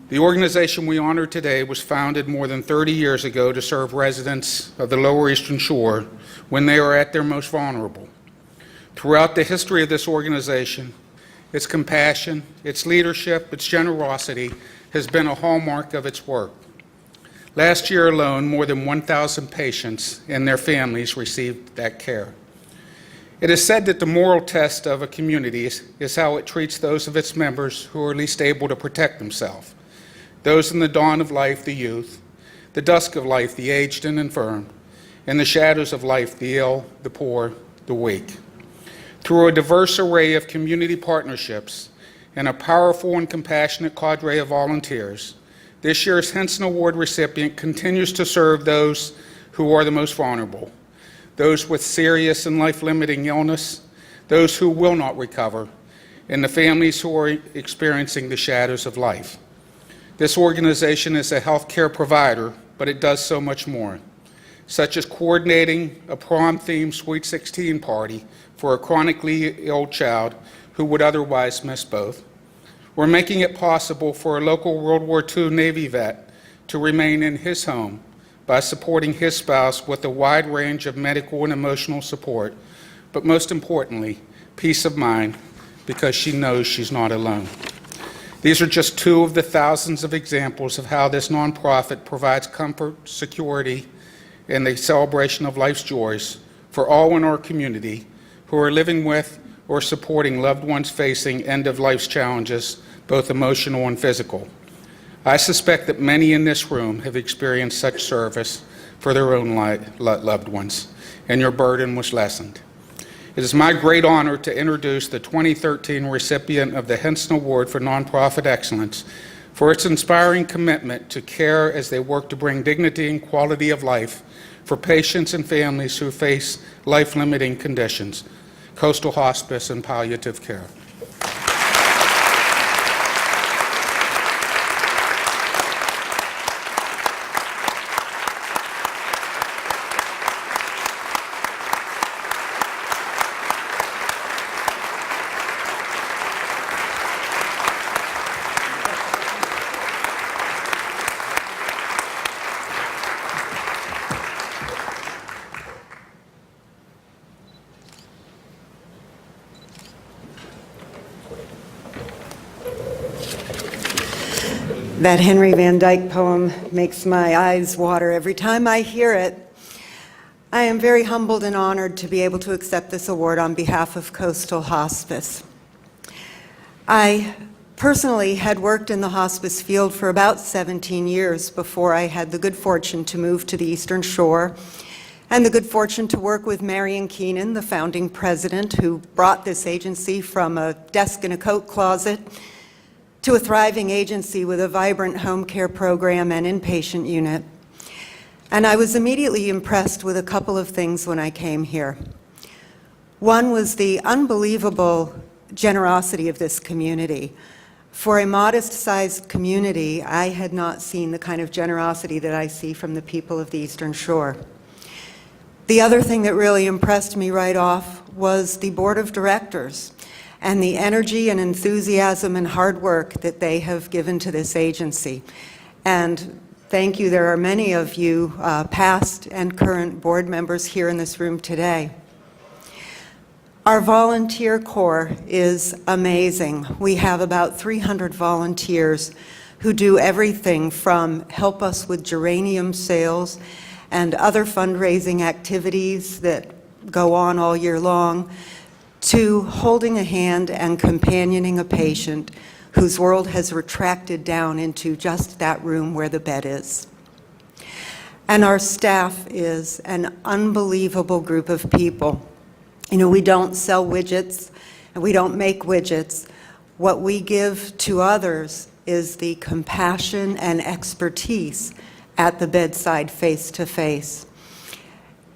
The organization we honor today was founded more than 30 years ago to serve residents of the Lower Eastern Shore when they are at their most vulnerable. Throughout the history of this organization, its compassion, its leadership, its generosity has been a hallmark of its work. Last year alone, more than 1,000 patients and their families received that care. It is said that the moral test of a community is how it treats those of its members who are least able to protect themselves, those in the dawn of life, the youth, the dusk of life, the aged and infirm, and the shadows of life, the ill, the poor, the weak. Through a diverse array of community partnerships and a powerful and compassionate cadre of volunteers, this year's Henson Award recipient continues to serve those who are the most vulnerable, those with serious and life-limiting illness, those who will not recover, and the families who are experiencing the shadows of life. This organization is a healthcare provider, but it does so much more, such as coordinating a prom-themed Sweet 16 party for a chronically ill child who would otherwise miss both. We're making it possible for a local World War II Navy vet to remain in his home by supporting his spouse with a wide range of medical and emotional support, but most importantly, peace of mind, because she knows she's not alone. These are just two of the thousands of examples of how this nonprofit provides comfort, security, and the celebration of life's joys for all in our community who are living with or supporting loved ones facing end-of-life's challenges, both emotional and physical. I suspect that many in this room have experienced such service for their own loved ones, and your burden was lessened. It is my great honor to introduce the 2013 recipient of the Henson Award for Nonprofit Excellence for its inspiring commitment to care as they work to bring dignity and quality of life for patients and families who face life-limiting conditions, Coastal Hospice and Palliative Care. That Henry Van Dyke poem makes my eyes water every time I hear it. I am very humbled and honored to be able to accept this award on behalf of Coastal Hospice. I personally had worked in the hospice field for about 17 years before I had the good fortune to move to the Eastern Shore and the good fortune to work with Marion Keenan, the founding president, who brought this agency from a desk in a coat closet to a thriving agency with a vibrant home care program and inpatient unit. And I was immediately impressed with a couple of things when I came here. One was the unbelievable generosity of this community. For a modest-sized community, I had not seen the kind of generosity that I see from the people of the Eastern Shore. The other thing that really impressed me right off was the board of directors and the energy and enthusiasm and hard work that they have given to this agency. And thank you, there are many of you past and current board members here in this room today. Our volunteer corps is amazing. We have about 300 volunteers who do everything from help us with geranium sales and other fundraising activities that go on all year long, to holding a hand and companioning a patient whose world has retracted down into just that room where the bed is. And our staff is an unbelievable group of people. You know, we don't sell widgets and we don't make widgets. What we give to others is the compassion and expertise at the bedside face to face.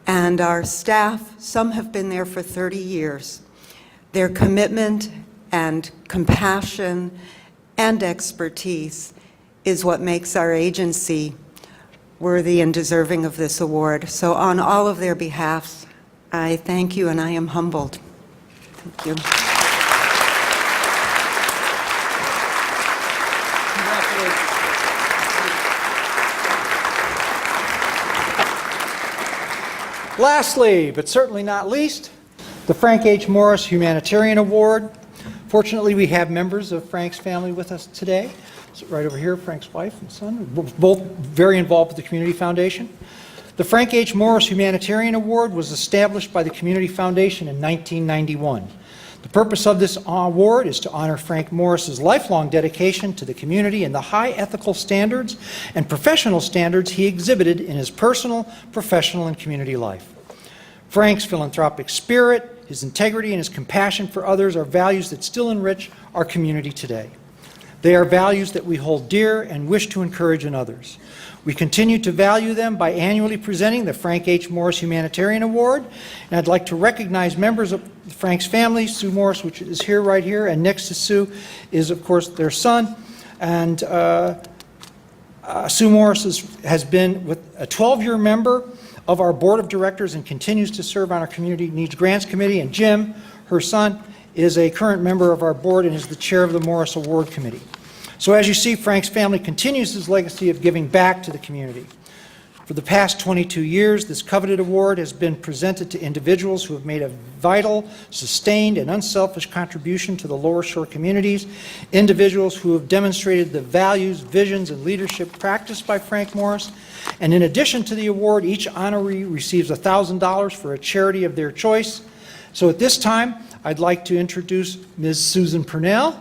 And our staff, some have been there for 30 years. Their commitment and compassion and expertise is what makes our agency worthy and deserving of this award. So on all of their behalfs, I thank you and I am humbled. Thank you. Lastly, but certainly not least, the Frank H. Morris Humanitarian Award. Fortunately, we have members of Frank's family with us today. So right over here, Frank's wife and son, both very involved with the Community Foundation. The Frank H. Morris Humanitarian Award was established by the Community Foundation in 1991. The purpose of this award is to honor Frank Morris's lifelong dedication to the community and the high ethical standards and professional standards he exhibited in his personal, professional, and community life. Frank's philanthropic spirit, his integrity, and his compassion for others are values that still enrich our community today. They are values that we hold dear and wish to encourage in others. We continue to value them by annually presenting the Frank H. Morris Humanitarian Award, and I'd like to recognize members of Frank's family. Sue Morris, which is here, right here, and next to Sue is, of course, their son, and Sue Morris has been a 12-year member of our board of directors and continues to serve on our Community Needs Grants Committee. And Jim, her son, is a current member of our board and is the chair of the Morris Award Committee. So as you see, Frank's family continues his legacy of giving back to the community. For the past 22 years, this coveted award has been presented to individuals who have made a vital, sustained, and unselfish contribution to the Lower Shore communities, individuals who have demonstrated the values, visions, and leadership practiced by Frank Morris. And in addition to the award, each honoree receives $1,000 for a charity of their choice. So at this time, I'd like to introduce Ms. Susan Purnell,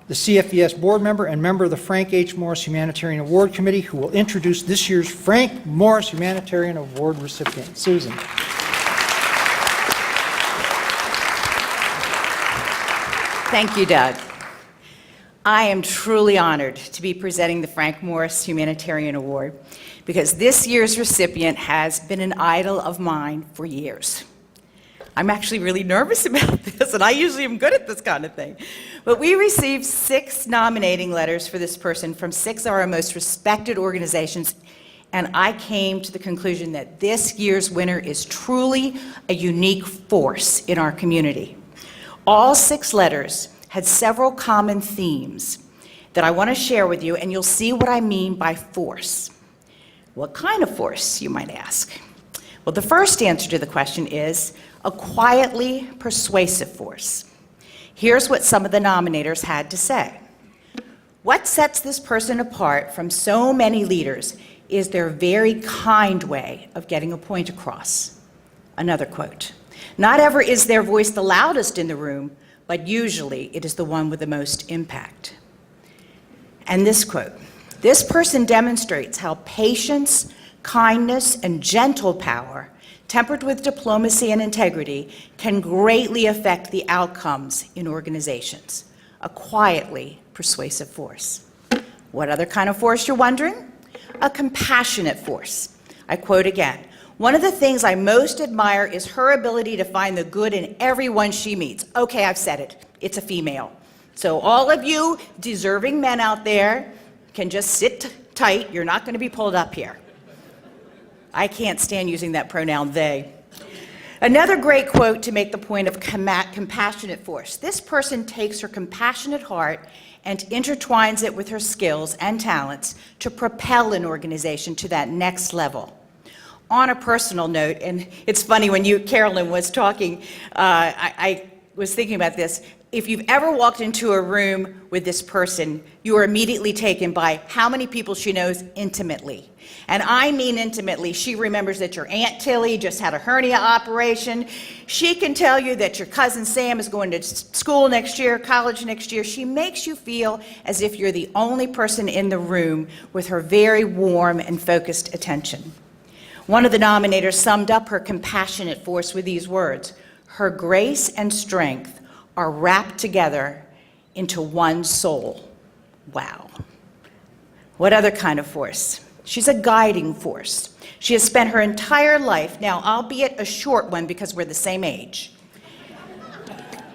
the CFES board member and member of the Frank H. Morris Humanitarian Award Committee, who will introduce this year's Frank Morris Humanitarian Award recipient. Susan. Thank you, Doug. I am truly honored to be presenting the Frank Morris Humanitarian Award because this year's recipient has been an idol of mine for years. I'm actually really nervous about this, and I usually am good at this kind of thing. But we received 6 nominating letters for this person from 6 of our most respected organizations, and I came to the conclusion that this year's winner is truly a unique force in our community. All 6 letters had several common themes that I want to share with you, and you'll see what I mean by force. What kind of force, you might ask? Well, the first answer to the question is a quietly persuasive force. Here's what some of the nominators had to say. What sets this person apart from so many leaders is their very kind way of getting a point across. Another quote. Not ever is their voice the loudest in the room, but usually it is the one with the most impact. And this quote. This person demonstrates how patience, kindness, and gentle power, tempered with diplomacy and integrity, can greatly affect the outcomes in organizations. A quietly persuasive force. What other kind of force, you're wondering? A compassionate force. I quote again, one of the things I most admire is her ability to find the good in everyone she meets. Okay, I've said it. It's a female. So all of you deserving men out there can just sit tight. You're not going to be pulled up here. I can't stand using that pronoun they. Another great quote to make the point of compassionate force. This person takes her compassionate heart and intertwines it with her skills and talents to propel an organization to that next level. On a personal note, and it's funny when Carolyn was talking, I was thinking about this. If you've ever walked into a room with this person, you are immediately taken by how many people she knows intimately. And I mean intimately. She remembers that your Aunt Tilly just had a hernia operation. She can tell you that your cousin Sam is going to school next year, college next year. She makes you feel as if you're the only person in the room with her very warm and focused attention. One of the nominators summed up her compassionate force with these words, her grace and strength are wrapped together into one soul. Wow. What other kind of force? She's a guiding force. She has spent her entire life, now albeit a short one because we're the same age,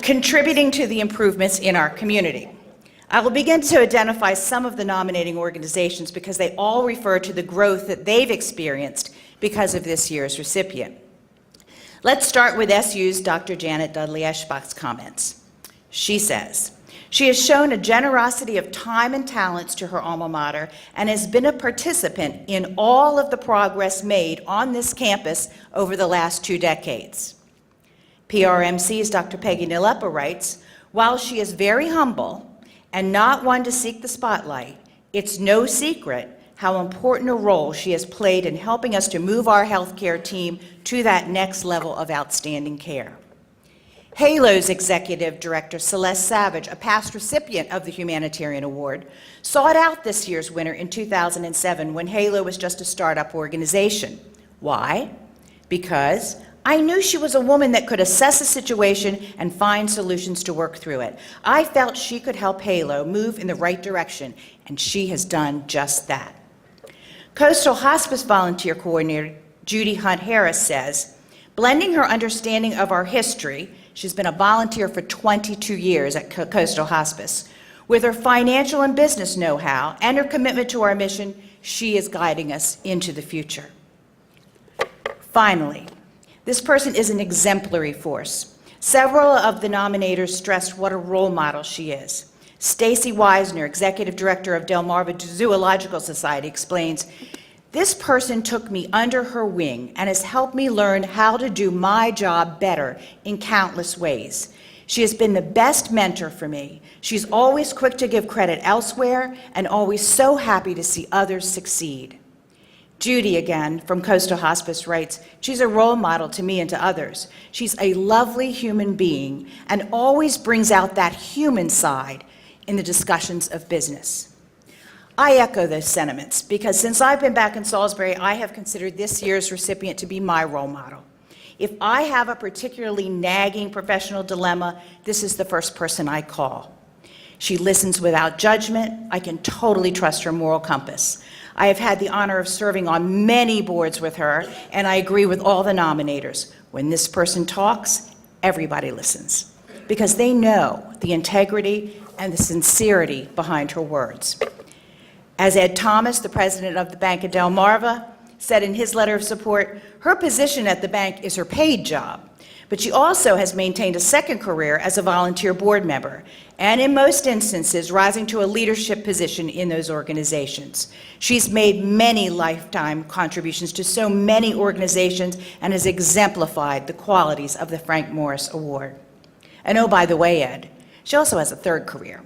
contributing to the improvements in our community. I will begin to identify some of the nominating organizations because they all refer to the growth that they've experienced because of this year's recipient. Let's start with SU's Dr. Janet Dudley Eschbach's comments. She says, she has shown a generosity of time and talents to her alma mater and has been a participant in all of the progress made on this campus over the last 2 decades. PRMC's Dr. Peggy Nalepa writes, while she is very humble and not one to seek the spotlight, it's no secret how important a role she has played in helping us to move our healthcare team to that next level of outstanding care. HALO's Executive Director, Celeste Savage, a past recipient of the Humanitarian Award, sought out this year's winner in 2007 when HALO was just a startup organization. Why? Because I knew she was a woman that could assess a situation and find solutions to work through it. I felt she could help HALO move in the right direction, and she has done just that. Coastal Hospice Volunteer Coordinator Judy Hunt Harris says, blending her understanding of our history, she's been a volunteer for 22 years at Coastal Hospice, With her financial and business know-how and her commitment to our mission, she is guiding us into the future. Finally, this person is an exemplary force. Several of the nominators stressed what a role model she is. Stacy Weisner, Executive Director of Delmarva Zoological Society, explains, "This person took me under her wing and has helped me learn how to do my job better in countless ways. She has been the best mentor for me. She's always quick to give credit elsewhere and always so happy to see others succeed." Judy, again, from Coastal Hospice, writes, "She's a role model to me and to others. She's a lovely human being and always brings out that human side in the discussions of business." I echo those sentiments because since I've been back in Salisbury, I have considered this year's recipient to be my role model. If I have a particularly nagging professional dilemma, this is the first person I call. She listens without judgment. I can totally trust her moral compass. I have had the honor of serving on many boards with her, and I agree with all the nominators. When this person talks, everybody listens because they know the integrity and the sincerity behind her words. As Ed Thomas, the president of the Bank of Delmarva, said in his letter of support, her position at the bank is her paid job, but she also has maintained a second career as a volunteer board member, and in most instances, rising to a leadership position in those organizations. She's made many lifetime contributions to so many organizations and has exemplified the qualities of the Frank Morris Award. And oh, by the way, Ed, she also has a third career.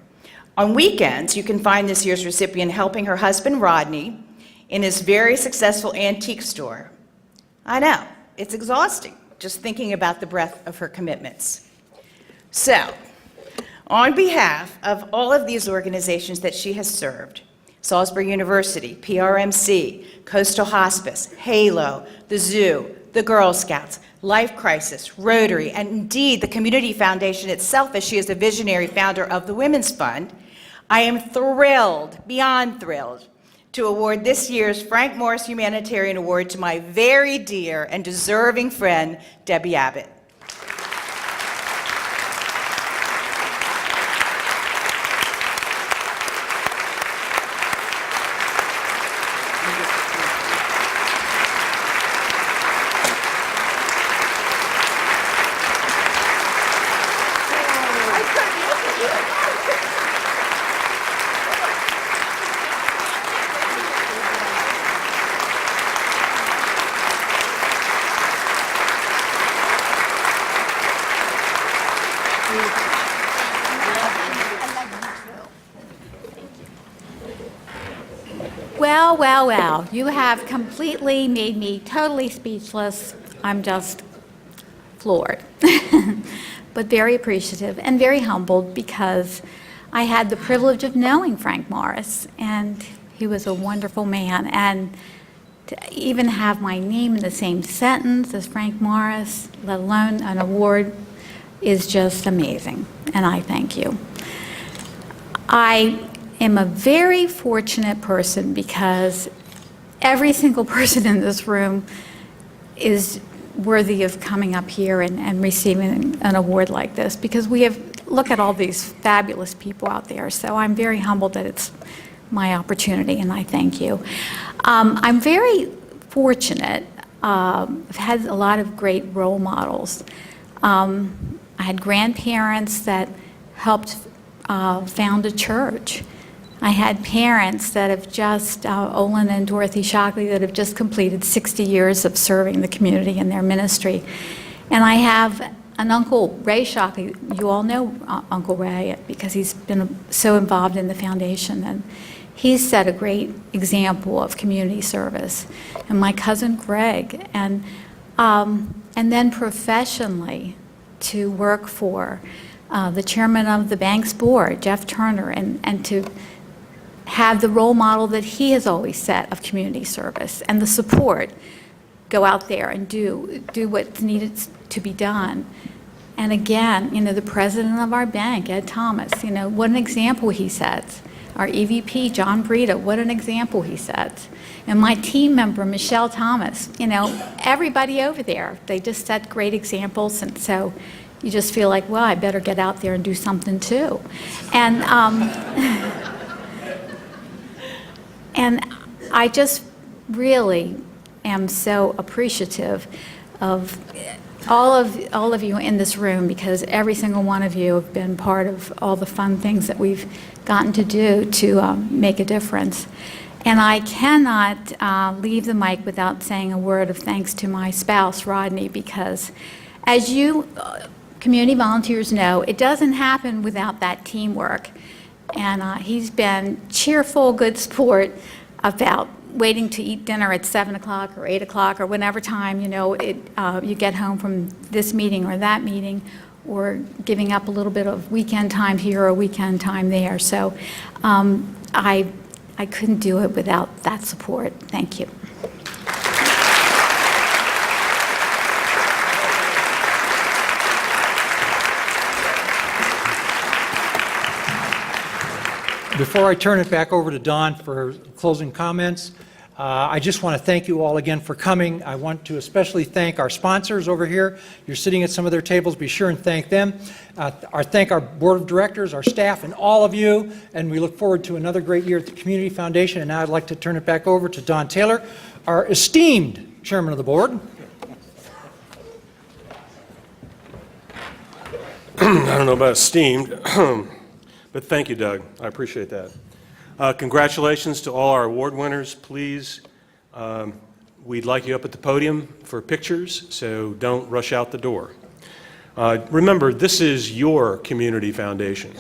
On weekends, you can find this year's recipient helping her husband, Rodney, in his very successful antique store. I know, it's exhausting just thinking about the breadth of her commitments. So, on behalf of all of these organizations that she has served, Salisbury University, PRMC, Coastal Hospice, HALO, the Zoo, the Girl Scouts, Life Crisis, Rotary, and indeed the Community Foundation itself, as she is a visionary founder of the Women's Fund, I am thrilled, beyond thrilled, to award this year's Frank Morris Humanitarian Award to my very dear and deserving friend, Debbie Abbott. Well, well, well, you have completely made me totally speechless. I'm just floored, but very appreciative and very humbled because I had the privilege of knowing Frank Morris, and he was a wonderful man. And to even have my name in the same sentence as Frank Morris, let alone an award, is just amazing, and I thank you. I am a very fortunate person because every single person in this room is worthy of coming up here and receiving an award like this, because look at all these fabulous people out there. So I'm very humbled that it's my opportunity, and I thank you. I'm very fortunate. I've had a lot of great role models. I had grandparents that helped found a church. I had parents that have just, Olin and Dorothy Shockley, that have just completed 60 years of serving the community in their ministry. And I have an uncle, Ray Shockley. You all know Uncle Ray because he's been so involved in the foundation, and he's set a great example of community service. And my cousin Greg, and then professionally to work for the chairman of the bank's board, Jeff Turner, and to have the role model that he has always set of community service and the support, go out there and do what's needed to be done. And again, the president of our bank, Ed Thomas, what an example he sets. Our EVP, John Brita, what an example he sets. And my team member, Michelle Thomas, everybody over there, they just set great examples. And so you just feel like, well, I better get out there and do something too. And, and I just really am so appreciative of all of you in this room, because every single one of you have been part of all the fun things that we've gotten to do to make a difference. And I cannot leave the mic without saying a word of thanks to my spouse, Rodney, because as you community volunteers know, it doesn't happen without that teamwork. And he's been cheerful, good sport about waiting to eat dinner at 7 o'clock or 8 o'clock or whenever time, you get home from this meeting or that meeting, or giving up a little bit of weekend time here or weekend time there. So I couldn't do it without that support. Thank you. Before I turn it back over to Dawn for closing comments, I just want to thank you all again for coming. I want to especially thank our sponsors over here. You're sitting at some of their tables. Be sure and thank them. Thank our board of directors, our staff, and all of you. And we look forward to another great year at the Community Foundation. And now I'd like to turn it back over to Don Taylor, our esteemed chairman of the board. I don't know about esteemed, but thank you, Doug. I appreciate that. Congratulations to all our award winners. Please, we'd like you up at the podium for pictures, so don't rush out the door. Remember, this is your community foundation.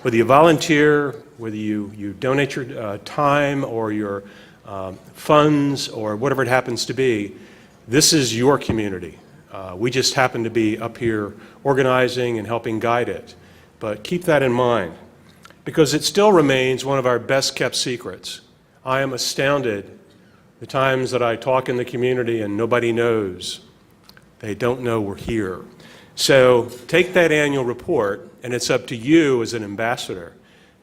Whether you volunteer, whether you donate your time or your funds or whatever it happens to be, this is your community. We just happen to be up here organizing and helping guide it. But keep that in mind, because it still remains one of our best-kept secrets. I am astounded the times that I talk in the community and nobody knows. They don't know we're here. So take that annual report, and it's up to you as an ambassador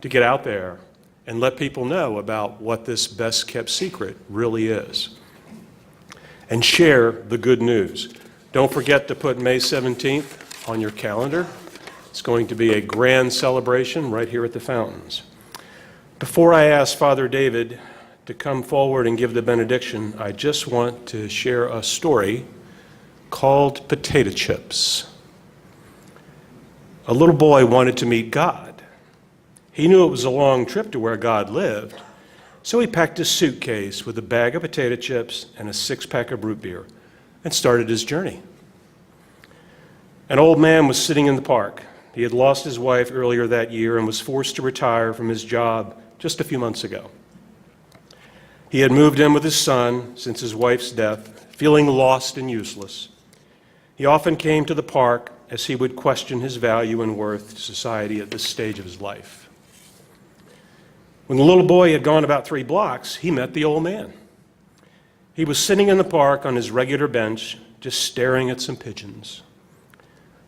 to get out there and let people know about what this best-kept secret really is. And share the good news. Don't forget to put May 17th on your calendar. It's going to be a grand celebration right here at the fountains. Before I ask Father David to come forward and give the benediction, I just want to share a story called Potato Chips. A little boy wanted to meet God. He knew it was a long trip to where God lived, so he packed his suitcase with a bag of potato chips and a 6-pack of root beer and started his journey. An old man was sitting in the park. He had lost his wife earlier that year and was forced to retire from his job just a few months ago. He had moved in with his son since his wife's death, feeling lost and useless. He often came to the park as he would question his value and worth to society at this stage of his life. When the little boy had gone about 3 blocks, he met the old man. He was sitting in the park on his regular bench, just staring at some pigeons.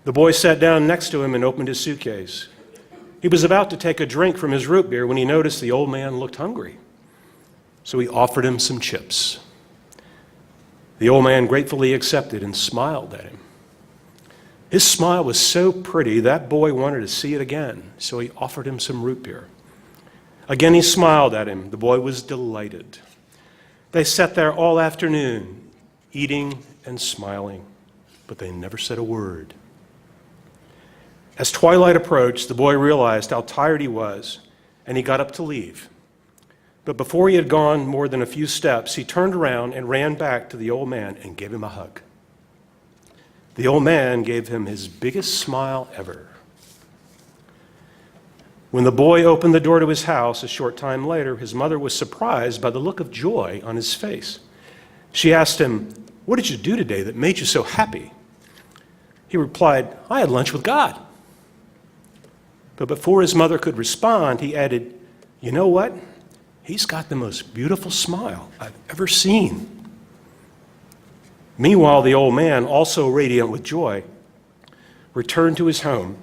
The boy sat down next to him and opened his suitcase. He was about to take a drink from his root beer when he noticed the old man looked hungry. So he offered him some chips. The old man gratefully accepted and smiled at him. His smile was so pretty, that boy wanted to see it again, so he offered him some root beer. Again, he smiled at him. The boy was delighted. They sat there all afternoon, eating and smiling, but they never said a word. As twilight approached, the boy realized how tired he was, and he got up to leave. But before he had gone more than a few steps, he turned around and ran back to the old man and gave him a hug. The old man gave him his biggest smile ever. When the boy opened the door to his house a short time later, his mother was surprised by the look of joy on his face. She asked him, "What did you do today that made you so happy?" He replied, "I had lunch with God." But before his mother could respond, he added, "You know what? He's got the most beautiful smile I've ever seen." Meanwhile, the old man, also radiant with joy, returned to his home.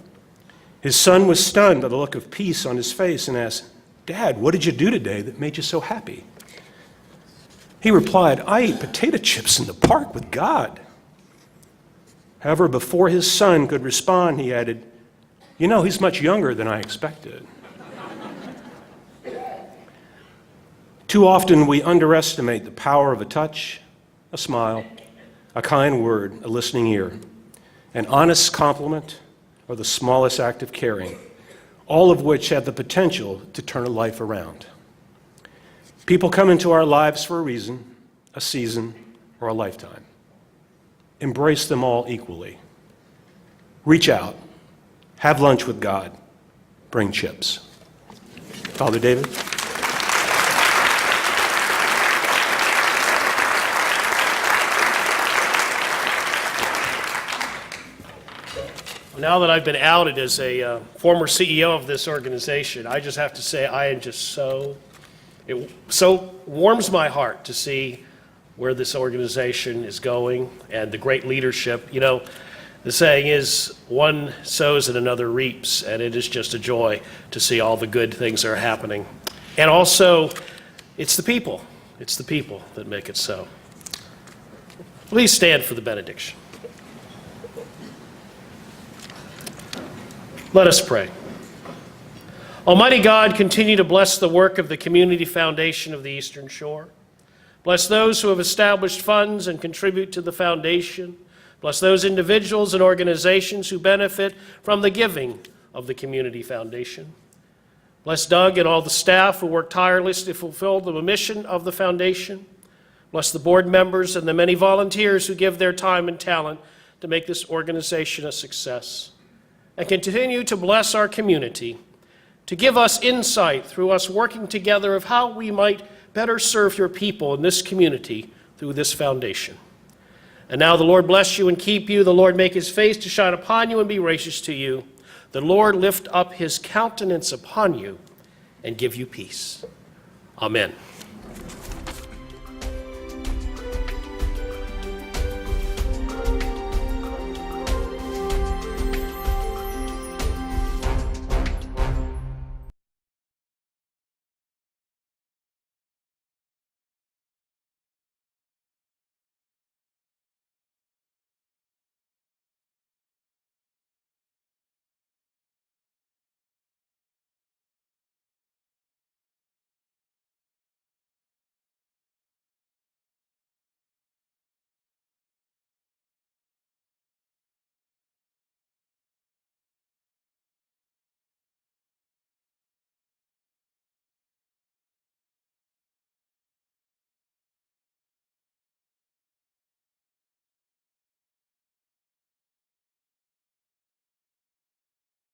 His son was stunned by the look of peace on his face and asked, "Dad, what did you do today that made you so happy?" He replied, "I ate potato chips in the park with God." However, before his son could respond, he added, "You know, he's much younger than I expected." Too often we underestimate the power of a touch, a smile, a kind word, a listening ear, an honest compliment, or the smallest act of caring, all of which have the potential to turn a life around. People come into our lives for a reason, a season, or a lifetime. Embrace them all equally. Reach out. Have lunch with God. Bring chips. Father David? Now that I've been outed as a former CEO of this organization, I just have to say I am just it so warms my heart to see where this organization is going and the great leadership. You know, the saying is, one sows and another reaps, and it is just a joy to see all the good things that are happening. And also, it's the people that make it so. Please stand for the benediction. Let us pray. Almighty God, continue to bless the work of the Community Foundation of the Eastern Shore. Bless those who have established funds and contribute to the foundation. Bless those individuals and organizations who benefit from the giving of the Community Foundation. Bless Doug and all the staff who work tirelessly to fulfill the mission of the foundation. Bless the board members and the many volunteers who give their time and talent to make this organization a success. And continue to bless our community, to give us insight through us working together of how we might better serve your people in this community through this foundation. And now the Lord bless you and keep you. The Lord make his face to shine upon you and be gracious to you. The Lord lift up his countenance upon you and give you peace. Amen.